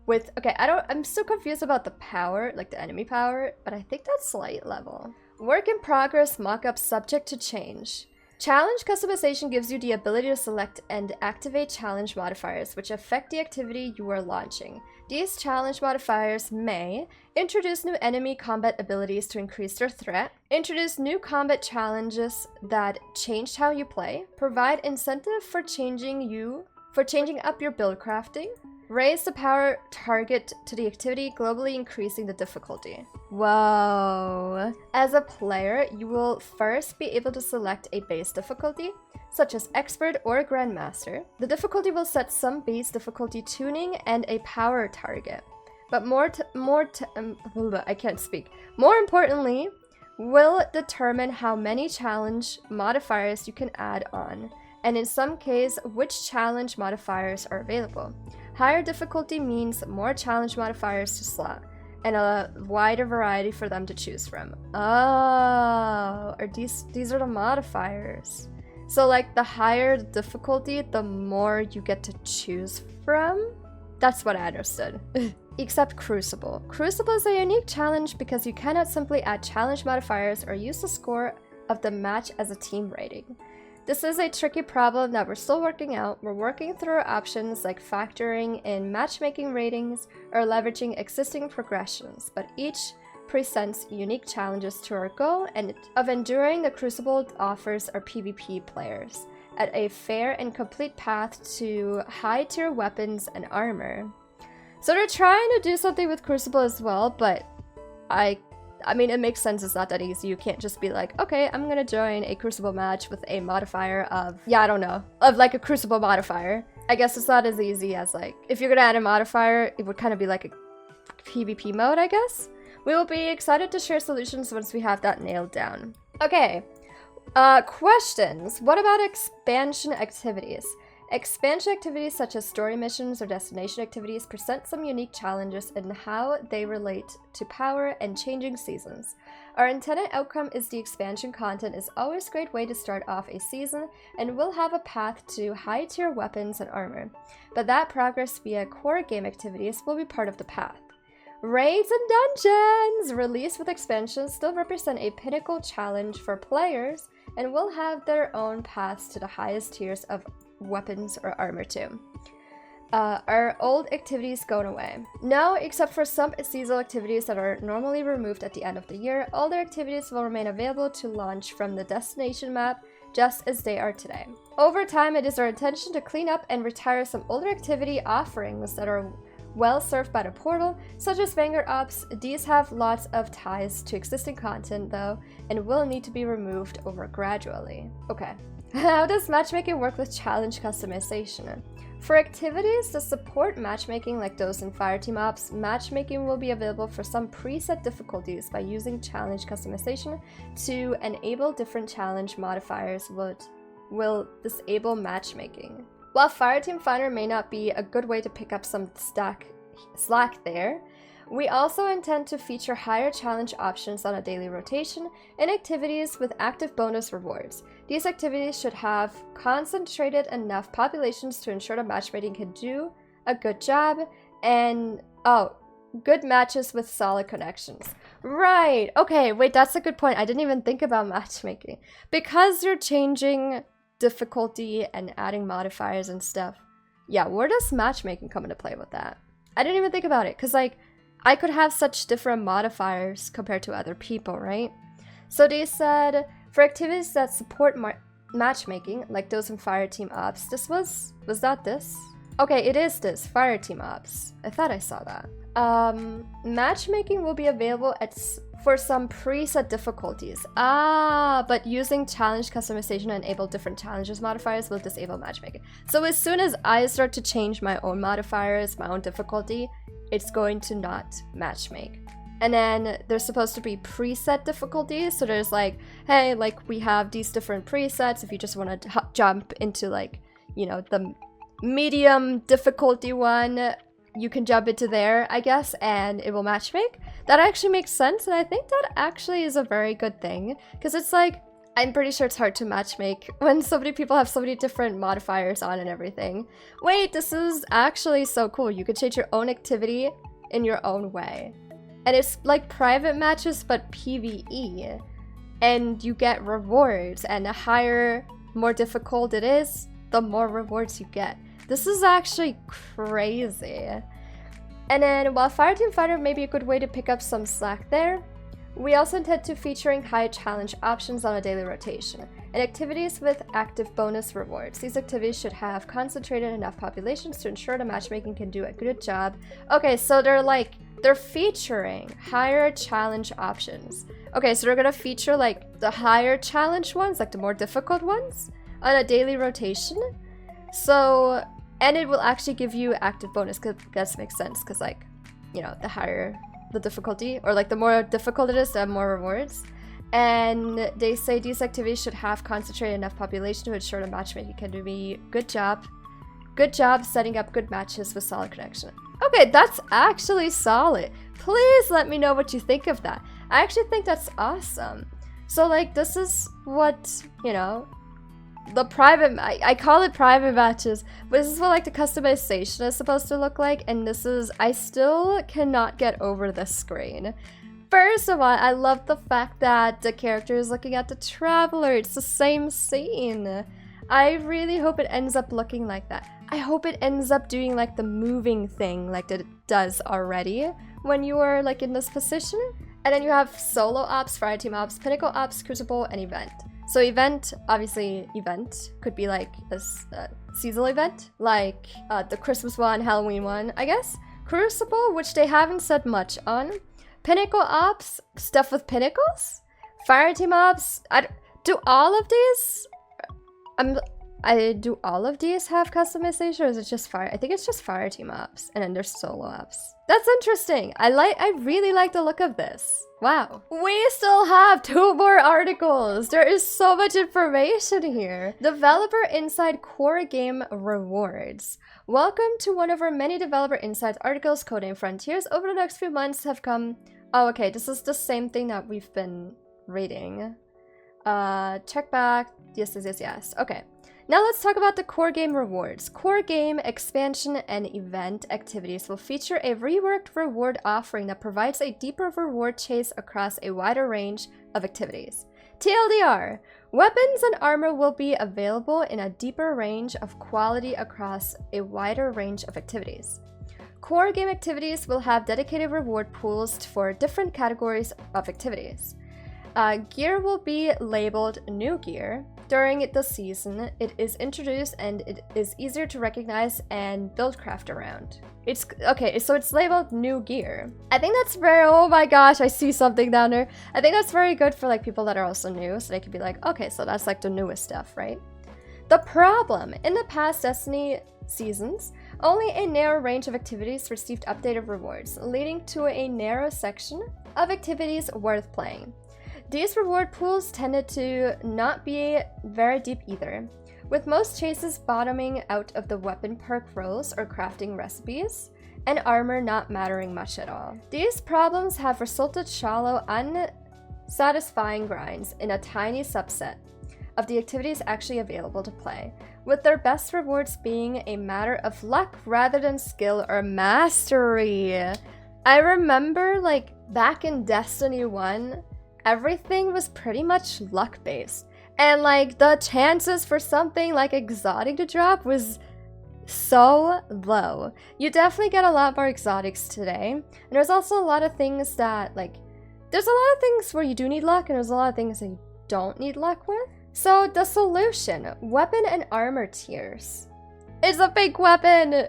With, okay, I'm still confused about the power, like the enemy power, but I think that's light level. Work in progress, mockup subject to change. Challenge customization gives you the ability to select and activate challenge modifiers, which affect the activity you are launching. These challenge modifiers may introduce new enemy combat abilities to increase their threat, introduce new combat challenges that change how you play, provide incentive for changing up your build crafting, raise the power target to the activity, globally increasing the difficulty. Whoa. As a player, you will first be able to select a base difficulty, such as Expert or Grandmaster. The difficulty will set some base difficulty tuning and a power target. But more importantly, will determine how many challenge modifiers you can add on, and in some cases, which challenge modifiers are available. Higher difficulty means more challenge modifiers to slot, and a wider variety for them to choose from. Oh, these are the modifiers. So like the higher the difficulty, the more you get to choose from? That's what I understood. Except Crucible. Crucible is a unique challenge because you cannot simply add challenge modifiers or use the score of the match as a team rating. This is a tricky problem that we're still working out. We're working through options like factoring in matchmaking ratings or leveraging existing progressions, but each presents unique challenges to our goal and of enduring the Crucible offers our PvP players at a fair and complete path to high-tier weapons and armor. So they're trying to do something with Crucible as well, but I mean, it makes sense. It's not that easy. You can't just be like, okay, I'm gonna join a Crucible match with a modifier of, yeah, I don't know, of like a Crucible modifier. I guess it's not as easy as like, if you're gonna add a modifier, it would kind of be like a PvP mode, I guess. We will be excited to share solutions once we have that nailed down. Okay, Questions. What about expansion activities? Expansion activities such as story missions or destination activities present some unique challenges in how they relate to power and changing seasons. Our intended outcome is the expansion content is always a great way to start off a season and will have a path to high-tier weapons and armor, but that progress via core game activities will be part of the path. Raids and dungeons released with expansions still represent a pinnacle challenge for players and will have their own paths to the highest tiers of weapons or armor too. Are old activities going away? No, except for some seasonal activities that are normally removed at the end of the year. Older activities will remain available to launch from the destination map just as they are today. Over time, it is our intention to clean up and retire some older activity offerings that are well served by the portal, such as Vanguard Ops. These have lots of ties to existing content though, and will need to be removed over gradually. Okay. How does matchmaking work with challenge customization? For activities that support matchmaking like those in Fireteam Ops, matchmaking will be available for some preset difficulties by using challenge customization to enable different challenge modifiers will disable matchmaking. While Fireteam Finder may not be a good way to pick up some slack there, we also intend to feature higher challenge options on a daily rotation and activities with active bonus rewards. These activities should have concentrated enough populations to ensure that matchmaking can do a good job and, good matches with solid connections. Right, okay, wait, that's a good point. I didn't even think about matchmaking. Because you're changing difficulty and adding modifiers and stuff. Yeah, where does matchmaking come into play with that? I didn't even think about it, because like, I could have such different modifiers compared to other people, right? So they said, for activities that support matchmaking, like those in Fireteam Ops, was that this? Okay, it is this, Fireteam Ops. I thought I saw that. Matchmaking will be available for some preset difficulties. But using challenge customization to enable different challenges modifiers will disable matchmaking. So as soon as I start to change my own modifiers, my own difficulty, it's going to not matchmake. And then there's supposed to be preset difficulties. So there's like, hey, like we have these different presets. If you just want to jump into like, you know, the medium difficulty one, you can jump into there, I guess, and it will matchmake. That actually makes sense, and I think that actually is a very good thing, because it's like, I'm pretty sure it's hard to matchmake when so many people have so many different modifiers on and everything. Wait, this is actually so cool. You could change your own activity in your own way. And it's like private matches, but PvE. And you get rewards, and the higher, more difficult it is, the more rewards you get. This is actually crazy. And then while Fireteam Fighter may be a good way to pick up some slack there, we also intend to featuring high challenge options on a daily rotation and activities with active bonus rewards. These activities should have concentrated enough populations to ensure the matchmaking can do a good job. Okay, so they're featuring higher challenge options. Okay, so they're gonna feature like the higher challenge ones, like the more difficult ones, on a daily rotation. So, and it will actually give you active bonus, because that makes sense, because like, you know, the higher the difficulty, or like the more difficult it is, the more rewards. And they say these activities should have concentrated enough population to ensure the matchmaking can be good job setting up good matches with solid connection. Okay, that's actually solid. Please let me know what you think of that. I actually think that's awesome. So like, this is what, you know, the private, I call it private matches, but this is what like the customization is supposed to look like, and this is, I still cannot get over this screen. First of all, I love the fact that the character is looking at the traveler. It's the same scene. I really hope it ends up looking like that. I hope it ends up doing like the moving thing like it does already when you are like in this position. And then you have solo ops, Fireteam Ops, Pinnacle Ops, Crucible, and Event. So event, obviously event could be like a seasonal event, like the Christmas one, Halloween one, I guess. Crucible, which they haven't said much on. Pinnacle Ops, stuff with pinnacles. Fireteam Ops, do all of these? Do all of these have customization, or is it just fire? I think it's just fire team ups, and then there's solo ups. That's interesting. I really like the look of this. Wow. We still have 2 more articles. There is so much information here. Developer Inside Core Game Rewards. Welcome to one of our many Developer Insights articles. Codename Frontiers over the next few months have come. Oh, okay. This is the same thing that we've been reading. Check back. Yes. Okay. Now let's talk about the core game rewards. Core game, expansion, and event activities will feature a reworked reward offering that provides a deeper reward chase across a wider range of activities. TLDR, weapons and armor will be available in a deeper range of quality across a wider range of activities. Core game activities will have dedicated reward pools for different categories of activities. Gear will be labeled new gear. During the season, it is introduced and it is easier to recognize and build craft around. It's okay, so it's labeled new gear. I think that's very, oh my gosh, I see something down there. I think that's very good for like people that are also new, so they could be like, okay, so that's like the newest stuff, right? The problem, in the past Destiny seasons, only a narrow range of activities received updated rewards, leading to a narrow section of activities worth playing. These reward pools tended to not be very deep either, with most chases bottoming out of the weapon perk rolls or crafting recipes, and armor not mattering much at all. These problems have resulted shallow, unsatisfying grinds in a tiny subset of the activities actually available to play, with their best rewards being a matter of luck rather than skill or mastery. I remember like back in Destiny 1, everything was pretty much luck-based. And like the chances for something like exotic to drop was so low. You definitely get a lot more exotics today. And there's also a lot of things that like, there's a lot of things where you do need luck and there's a lot of things that you don't need luck with. So the solution, weapon and armor tiers. It's a big weapon.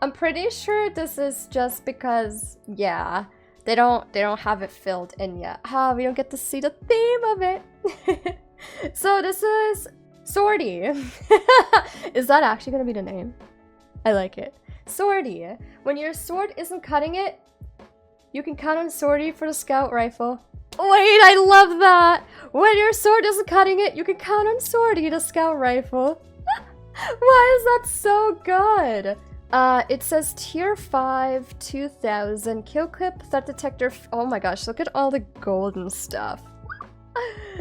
I'm pretty sure this is just because, yeah, They don't have it filled in yet. We don't get to see the theme of it. So this is Swordy. Is that actually gonna be the name? I like it. Swordy. When your sword isn't cutting it, you can count on Swordy for the scout rifle. Wait, I love that! When your sword isn't cutting it, you can count on Swordy, the scout rifle. Why is that so good? It says tier 5, 2000, kill clip, threat detector. Oh my gosh, look at all the golden stuff.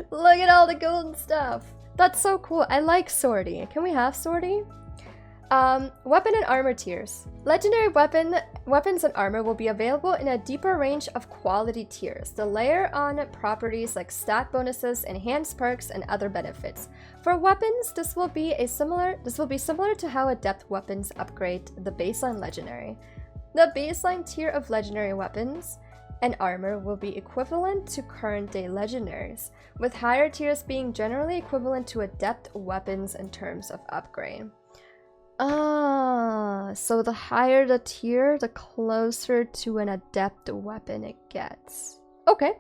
Look at all the golden stuff. That's so cool. I like Swordy. Can we have Swordy? Weapon and armor tiers. Legendary weapons and armor will be available in a deeper range of quality tiers. The layer on properties like stat bonuses, enhanced perks, and other benefits. For weapons, this will be similar to how adept weapons upgrade the baseline legendary. The baseline tier of legendary weapons and armor will be equivalent to current day legendaries, with higher tiers being generally equivalent to adept weapons in terms of upgrade. So the higher the tier, the closer to an adept weapon it gets. Okay.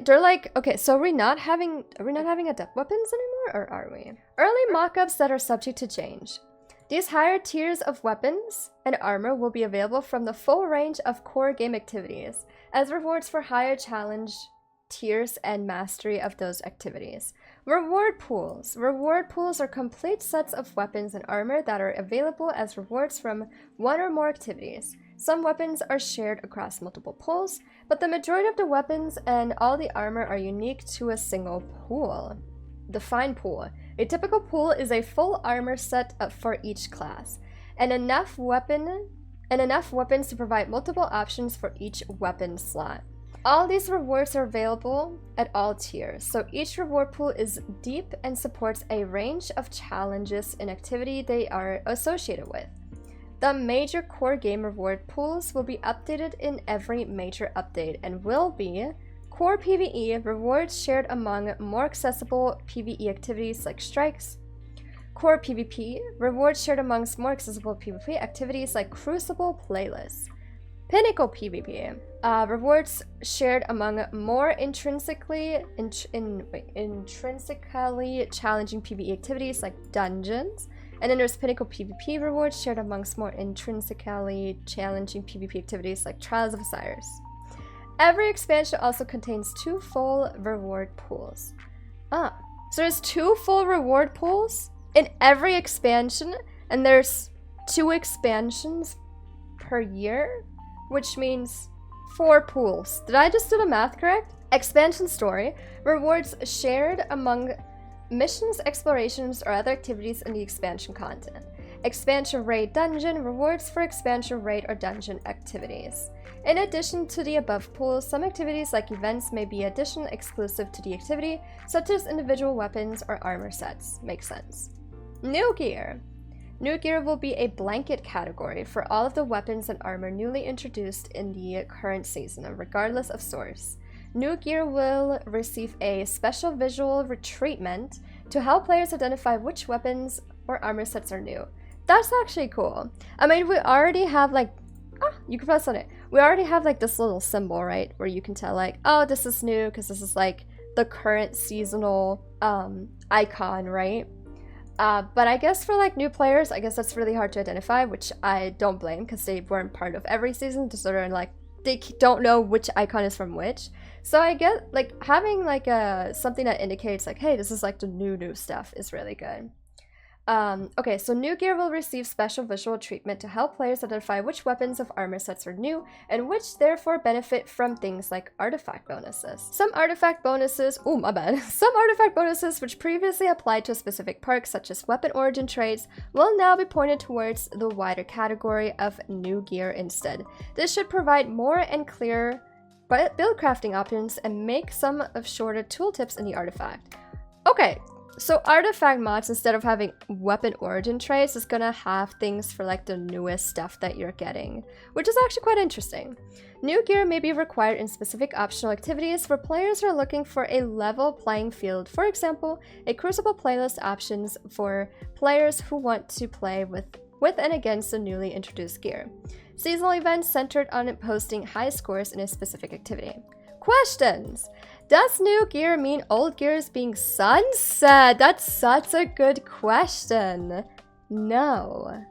They're like, okay, so are we not having adept weapons anymore, or are we? Early mock-ups that are subject to change. These higher tiers of weapons and armor will be available from the full range of core game activities, as rewards for higher challenge tiers and mastery of those activities. Reward pools. Reward pools are complete sets of weapons and armor that are available as rewards from one or more activities. Some weapons are shared across multiple pools, but the majority of the weapons and all the armor are unique to a single pool. Define pool. A typical pool is a full armor set for each class, and enough weapons to provide multiple options for each weapon slot. All these rewards are available at all tiers, so each reward pool is deep and supports a range of challenges and activity they are associated with. The major core game reward pools will be updated in every major update and will be core PvE rewards shared among more accessible PvE activities like strikes, core PvP rewards shared amongst more accessible PvP activities like Crucible playlists, Pinnacle PvP rewards shared among more intrinsically challenging PvE activities like dungeons, And then there's Pinnacle PvP rewards shared amongst more intrinsically challenging PvP activities like Trials of Osiris. Every expansion also contains 2 full reward pools. So there's 2 full reward pools in every expansion, and there's 2 expansions per year, which means 4 pools. Did I just do the math correct? Expansion story. Rewards shared among missions, explorations, or other activities in the expansion content. Expansion raid dungeon. Rewards for expansion raid or dungeon activities. In addition to the above pools, some activities like events may be additional exclusive to the activity, such as individual weapons or armor sets. Makes sense. New gear. New gear will be a blanket category for all of the weapons and armor newly introduced in the current season, regardless of source. New gear will receive a special visual treatment to help players identify which weapons or armor sets are new. That's actually cool. I mean, we already have like, you can press on it. We already have like this little symbol, right? Where you can tell like, oh, this is new because this is like the current seasonal icon, right? But I guess for like new players, I guess that's really hard to identify, which I don't blame because they weren't part of every season, just sort of like they don't know which icon is from which. So I get like having like something that indicates like, hey, this is like the new stuff is really good. Okay, so new gear will receive special visual treatment to help players identify which weapons of armor sets are new and which therefore benefit from things like artifact bonuses. Some artifact bonuses which previously applied to a specific perk such as weapon origin traits will now be pointed towards the wider category of new gear instead. This should provide more and clearer build crafting options and make some of shorter tooltips in the artifact. Okay. So artifact mods, instead of having weapon origin traits, is gonna have things for like the newest stuff that you're getting, which is actually quite interesting. New gear may be required in specific optional activities where players are looking for a level playing field. For example, a Crucible playlist options for players who want to play with and against the newly introduced gear. Seasonal events centered on posting high scores in a specific activity. Questions! Does new gear mean old gear is being sunset? That's such a good question. No,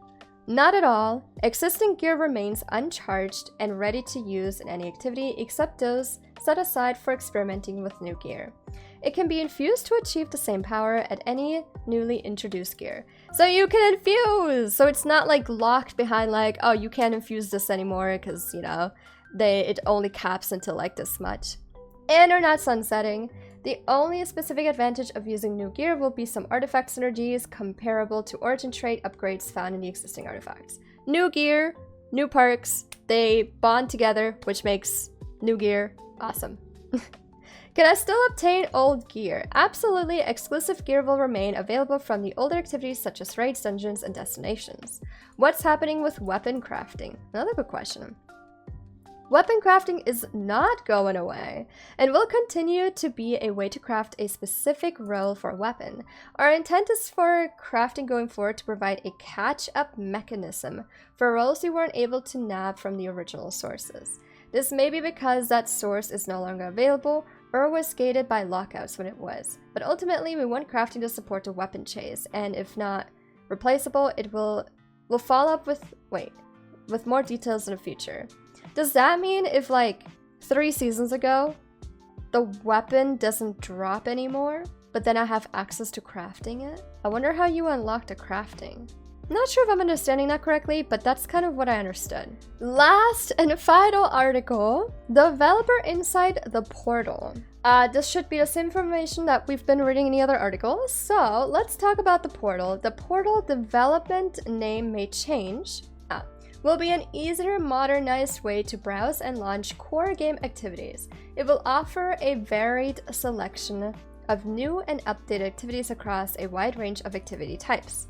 not at all. Existing gear remains uncharged and ready to use in any activity except those set aside for experimenting with new gear. It can be infused to achieve the same power at any newly introduced gear. So you can infuse! So it's not like locked behind like, oh, you can't infuse this anymore because, you know, it only caps until like this much. And are not sunsetting. The only specific advantage of using new gear will be some artifact synergies comparable to origin trait upgrades found in the existing artifacts. New gear, new perks, they bond together, which makes new gear awesome. Can I still obtain old gear? Absolutely, exclusive gear will remain available from the older activities such as raids, dungeons, and destinations. What's happening with weapon crafting? Another good question. Weapon crafting is not going away, and will continue to be a way to craft a specific role for a weapon. Our intent is for crafting going forward to provide a catch-up mechanism for roles you weren't able to nab from the original sources. This may be because that source is no longer available, or was gated by lockouts when it was. But ultimately, we want crafting to support a weapon chase, and if not replaceable, it will follow up with more details in the future. Does that mean if like 3 seasons ago, the weapon doesn't drop anymore, but then I have access to crafting it? I wonder how you unlock the crafting. Not sure if I'm understanding that correctly, but that's kind of what I understood. Last and final article, developer inside the portal. This should be the same information that we've been reading in the other articles. So let's talk about the portal. The portal development name may change. Will be an easier, modernized way to browse and launch core game activities. It will offer a varied selection of new and updated activities across a wide range of activity types.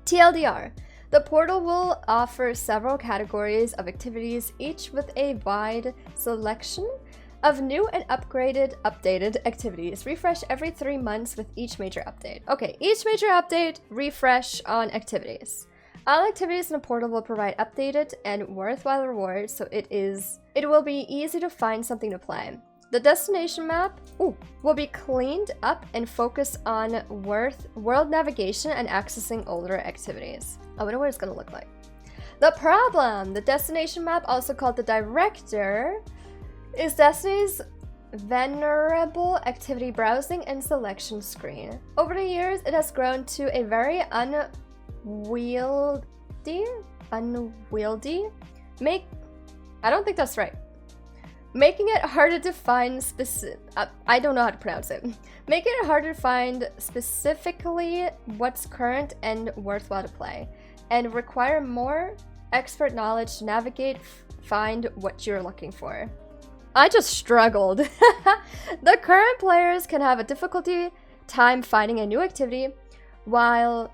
TLDR, the portal will offer several categories of activities, each with a wide selection of new and updated activities. Refresh every 3 months with each major update. Okay, each major update, refresh on activities. All activities in the portal will provide updated and worthwhile rewards, so it will be easy to find something to play. The destination map will be cleaned up and focus on world navigation and accessing older activities. I wonder what it's gonna look like. The problem! The destination map, also called the director, is Destiny's venerable activity browsing and selection screen. Over the years, it has grown to a very unwieldy? I don't think that's right. Making it harder to find I don't know how to pronounce it. Making it harder to find specifically what's current and worthwhile to play, and require more expert knowledge to navigate, find what you're looking for. I just struggled. The current players can have a difficulty time finding a new activity, while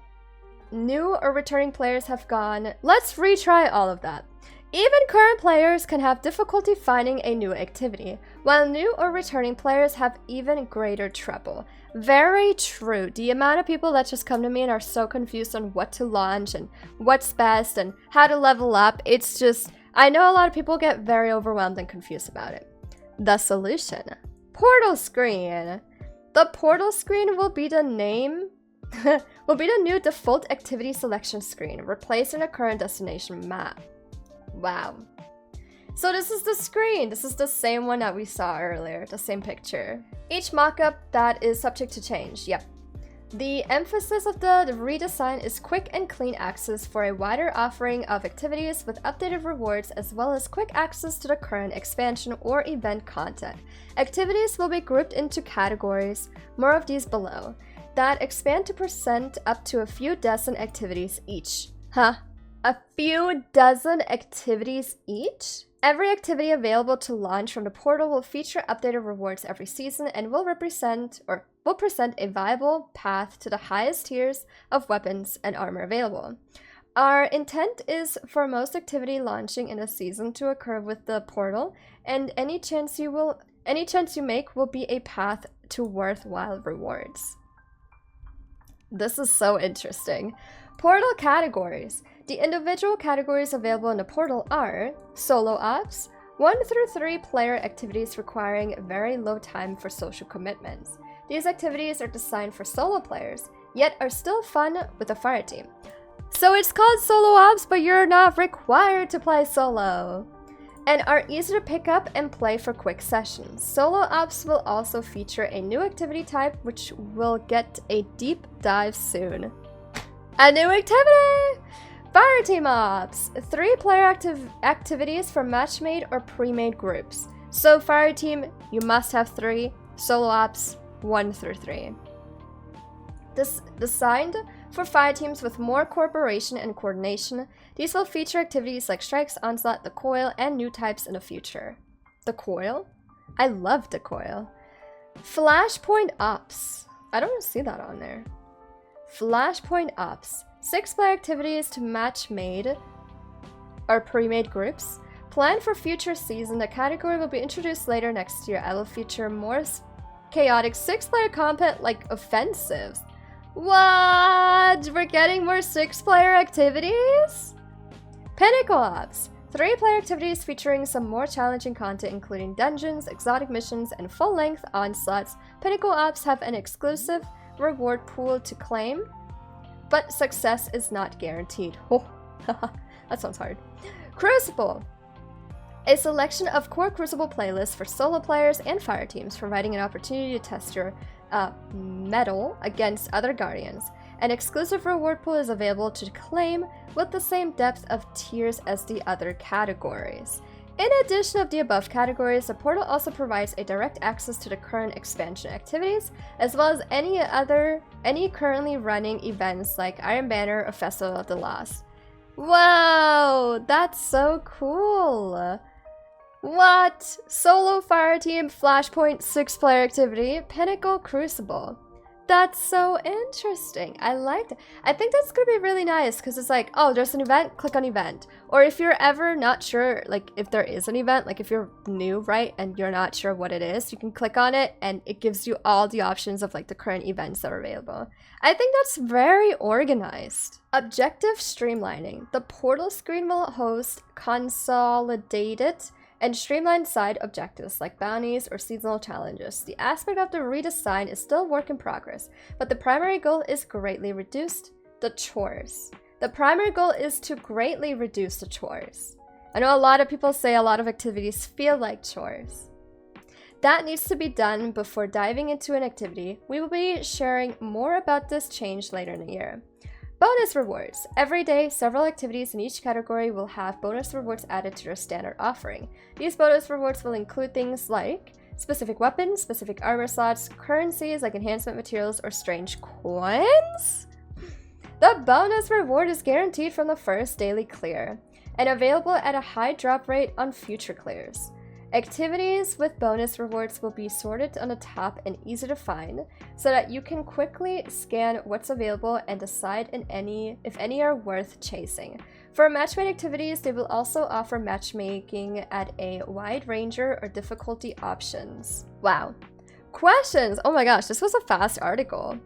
new or returning players have gone, let's retry all of that. Even current players can have difficulty finding a new activity, while new or returning players have even greater trouble. Very true. The amount of people that just come to me and are so confused on what to launch and what's best and how to level up, it's just, I know a lot of people get very overwhelmed and confused about it. The solution. Portal screen. The portal screen will be the new default activity selection screen, replacing the current destination map. Wow. So this is the screen. This is the same one that we saw earlier, the same picture. Each mockup that is subject to change. Yep. The emphasis of the redesign is quick and clean access for a wider offering of activities with updated rewards, as well as quick access to the current expansion or event content. Activities will be grouped into categories, more of these below, that expand to present up to a few dozen activities each. Huh? A few dozen activities each? Every activity available to launch from the portal will feature updated rewards every season and will present a viable path to the highest tiers of weapons and armor available. Our intent is for most activity launching in a season to occur with the portal, and any chance you make will be a path to worthwhile rewards. This is so interesting. Portal categories. The individual categories available in the portal are solo ops, 1 through 3 player activities requiring very low time for social commitments. These activities are designed for solo players, yet are still fun with a fire team. So it's called solo ops, but you're not required to play solo, and are easy to pick up and play for quick sessions. Solo ops will also feature a new activity type, which will get a deep dive soon. A new activity! Fire team ops! 3 player activities for match-made or pre-made groups. So fire team, you must have 3. Solo ops, 1 through 3. This designed for fire teams with more cooperation and coordination. These will feature activities like strikes, onslaught, the coil, and new types in the future. The coil? I love the coil. Flashpoint ops. I don't see that on there. Flashpoint ops. 6 player activities to match-made or pre-made groups. Planned for future season, the category will be introduced later next year. I will feature more chaotic 6-player combat like offensives. What? We're getting more 6-player activities? Pinnacle ops. 3-player activities featuring some more challenging content, including dungeons, exotic missions, and full-length onslaughts. Pinnacle ops have an exclusive reward pool to claim, but success is not guaranteed. Oh, that sounds hard. Crucible. A selection of core Crucible playlists for solo players and fire teams, providing an opportunity to test your mettle against other Guardians. An exclusive reward pool is available to claim with the same depth of tiers as the other categories. In addition of the above categories, the portal also provides a direct access to the current expansion activities, as well as any currently running events like Iron Banner or Festival of the Lost. Whoa, that's so cool! What? Solo fire team, Flashpoint, 6-player activity, Pinnacle Crucible. That's so interesting. I like that. I think that's gonna be really nice because it's like, oh, there's an event, click on event. Or if you're ever not sure, like if there is an event, like if you're new, right, and you're not sure what it is, you can click on it and it gives you all the options of like the current events that are available. I think that's very organized. Objective streamlining. The portal screen will host consolidated and streamlined side objectives like bounties or seasonal challenges. The aspect of the redesign is still work in progress, but the primary goal is greatly reduced the chores. The primary goal is to greatly reduce the chores. I know a lot of people say a lot of activities feel like chores. That needs to be done before diving into an activity. We will be sharing more about this change later in the year. Bonus rewards. Every day, several activities in each category will have bonus rewards added to their standard offering. These bonus rewards will include things like specific weapons, specific armor slots, currencies like enhancement materials, or strange coins. The bonus reward is guaranteed from the first daily clear and available at a high drop rate on future clears. Activities with bonus rewards will be sorted on the top and easy to find so that you can quickly scan what's available and decide if any are worth chasing. For matchmade activities, they will also offer matchmaking at a wide range or difficulty options. Wow. Questions! Oh my gosh, this was a fast article.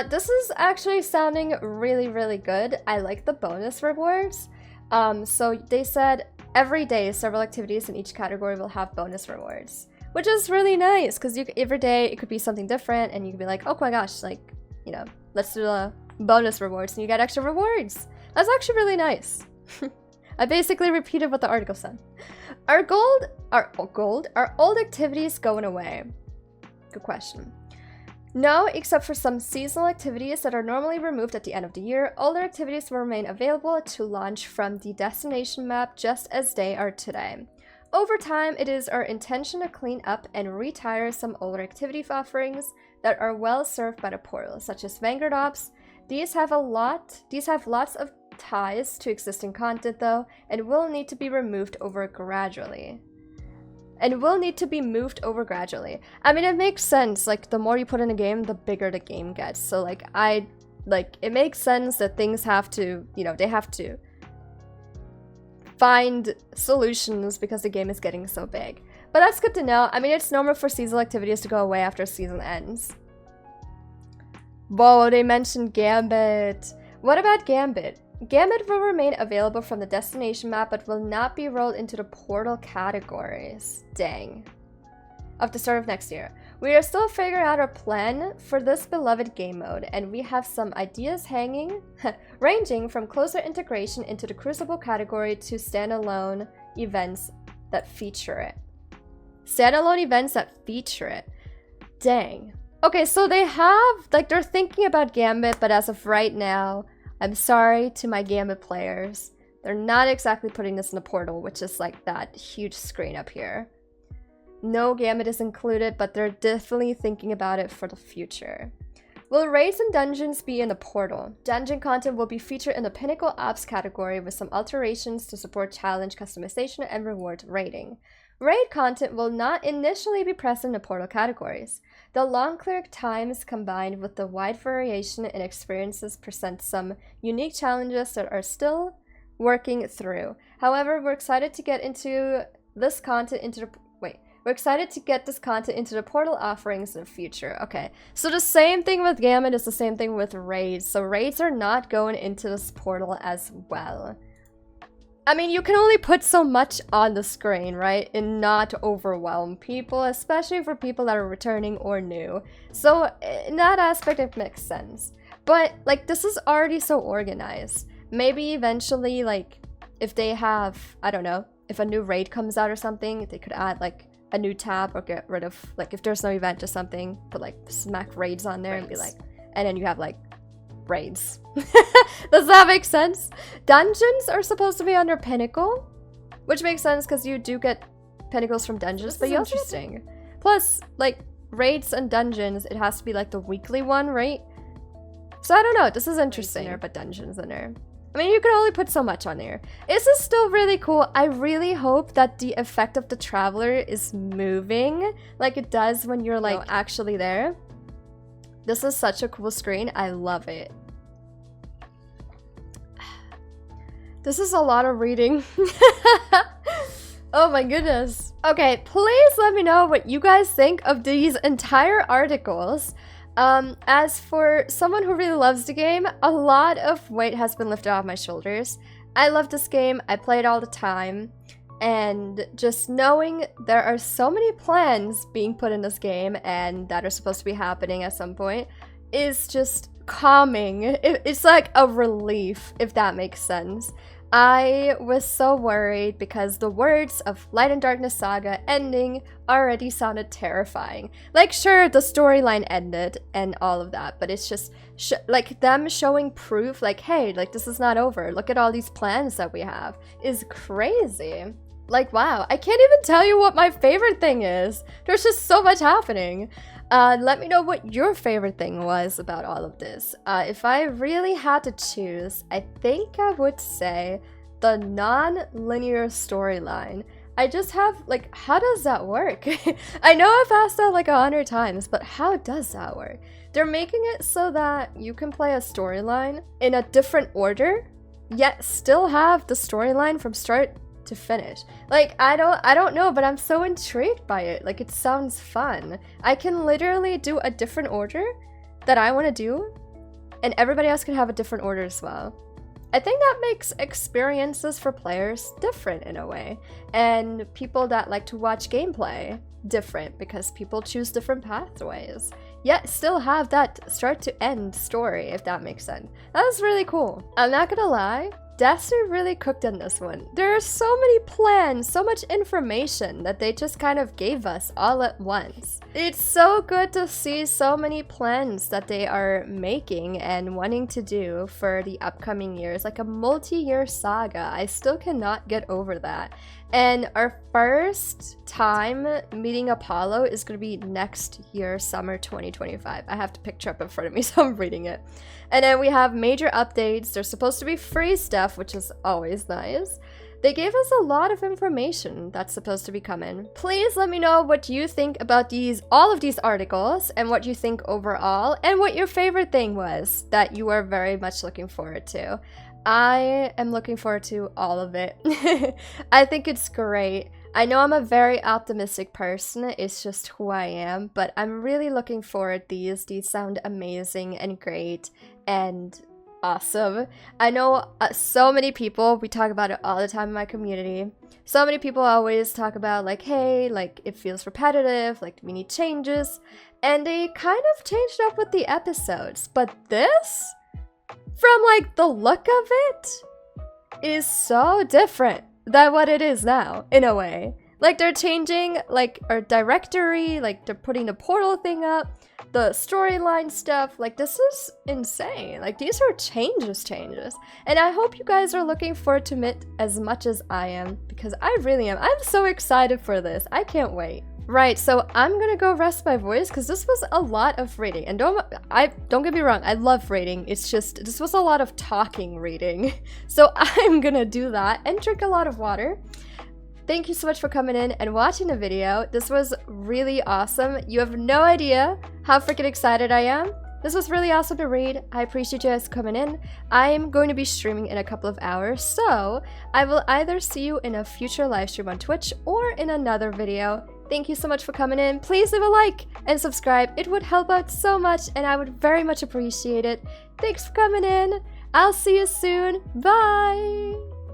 This is actually sounding really, really good. I like the bonus rewards. So they said every day, several activities in each category will have bonus rewards, which is really nice because every day it could be something different and you could be like, oh my gosh, like, you know, let's do the bonus rewards and you get extra rewards. That's actually really nice. I basically repeated what the article said. Are old activities going away? Good question. No, except for some seasonal activities that are normally removed at the end of the year, older activities will remain available to launch from the destination map just as they are today. Over time, it is our intention to clean up and retire some older activity offerings that are well served by the portal, such as Vanguard Ops. These have lots of ties to existing content though, and will need to be moved over gradually. I mean, it makes sense. Like, the more you put in a game, the bigger the game gets. So, it makes sense that things have to, you know, they have to find solutions because the game is getting so big. But that's good to know. I mean, it's normal for seasonal activities to go away after a season ends. Whoa, they mentioned Gambit. What about Gambit? Gambit will remain available from the destination map, but will not be rolled into the portal categories. Dang. Of the start of next year. We are still figuring out our plan for this beloved game mode, and we have some ideas hanging, ranging from closer integration into the Crucible category to standalone events that feature it. Dang. Okay, so they have, like, they're thinking about Gambit, but as of right now, I'm sorry to my Gambit players. They're not exactly putting this in the portal, which is like that huge screen up here. No Gambit is included, but they're definitely thinking about it for the future. Will raids and dungeons be in the portal? Dungeon content will be featured in the Pinnacle Ops category with some alterations to support challenge customization and reward rating. Raid content will not initially be present in the portal categories. The long clear times combined with the wide variation in experiences present some unique challenges that are still working through. However, we're excited to get this content into the portal offerings in the future. Okay, so the same thing with Gambit is the same thing with raids. So raids are not going into this portal as well. I mean, you can only put so much on the screen, right? And not overwhelm people, especially for people that are returning or new. So in that aspect, it makes sense. But, like, this is already so organized. Maybe eventually, like, if they have, I don't know, if a new raid comes out or something, they could add, like, a new tab or get rid of, like, if there's no event or something, put, like, smack raids on there and be like, and then you have, like, raids. Does that make sense? Dungeons are supposed to be under Pinnacle, which makes sense because you do get Pinnacles from dungeons, but you also interesting. Plus, like, raids and dungeons, it has to be like the weekly one, right? So I don't know, this is interesting. There, but dungeons in there. I mean, you can only put so much on there. This is still really cool. I really hope that the effect of the traveler is moving like it does when you're like actually there. This is such a cool screen. I love it. This is a lot of reading. Oh my goodness. Okay, please let me know what you guys think of these entire articles. As for someone who really loves the game, a lot of weight has been lifted off my shoulders. I love this game. I play it all the time. And just knowing there are so many plans being put in this game and that are supposed to be happening at some point is just calming. It's like a relief, if that makes sense. I was so worried because the words of Light and Darkness Saga ending already sounded terrifying. Like, sure, the storyline ended and all of that, but it's just like them showing proof, like, hey, like, this is not over. Look at all these plans that we have, is crazy. Like, wow, I can't even tell you what my favorite thing is. There's just so much happening. Let me know what your favorite thing was about all of this. If I really had to choose, I think I would say the non-linear storyline. I just have, like, how does that work? I know I've asked that like 100 times, but how does that work? They're making it so that you can play a storyline in a different order, yet still have the storyline from start to finish. Like, I don't know, but I'm so intrigued by it. Like, it sounds fun. I can literally do a different order that I want to do, and everybody else can have a different order as well. I think that makes experiences for players different in a way, and people that like to watch gameplay different because people choose different pathways, yet still have that start to end story, if that makes sense. That was really cool. I'm not gonna lie, Destiny really cooked in this one. There are so many plans, so much information that they just kind of gave us all at once. It's so good to see so many plans that they are making and wanting to do for the upcoming years, like a multi-year saga. I still cannot get over that. And our first time meeting Apollo is going to be next year, summer 2025. I have the picture up in front of me, so I'm reading it. And then we have major updates. There's supposed to be free stuff, which is always nice. They gave us a lot of information that's supposed to be coming. Please let me know what you think about all of these articles, and what you think overall, and what your favorite thing was that you are very much looking forward to. I am looking forward to all of it. I think it's great. I know I'm a very optimistic person, it's just who I am, but I'm really looking forward to these. These sound amazing and great and awesome. I know so many people, we talk about it all the time in my community. So many people always talk about like, hey, like it feels repetitive, like we need changes. And they kind of changed up with the episodes, but this, from like the look of it, is so different than what it is now, in a way. Like, they're changing like our directory, like they're putting the portal thing up, the storyline stuff. Like, this is insane. Like, these are changes. And I hope you guys are looking forward to it as much as I am, because I really am. I'm so excited for this. I can't wait. Right, so I'm gonna go rest my voice because this was a lot of reading. And don't get me wrong, I love reading. It's just, this was a lot of talking reading. So I'm gonna do that and drink a lot of water. Thank you so much for coming in and watching the video. This was really awesome. You have no idea how freaking excited I am. This was really awesome to read. I appreciate you guys coming in. I'm going to be streaming in a couple of hours, so I will either see you in a future live stream on Twitch or in another video. Thank you so much for coming in. Please leave a like and subscribe. It would help out so much and I would very much appreciate it. Thanks for coming in. I'll see you soon. Bye!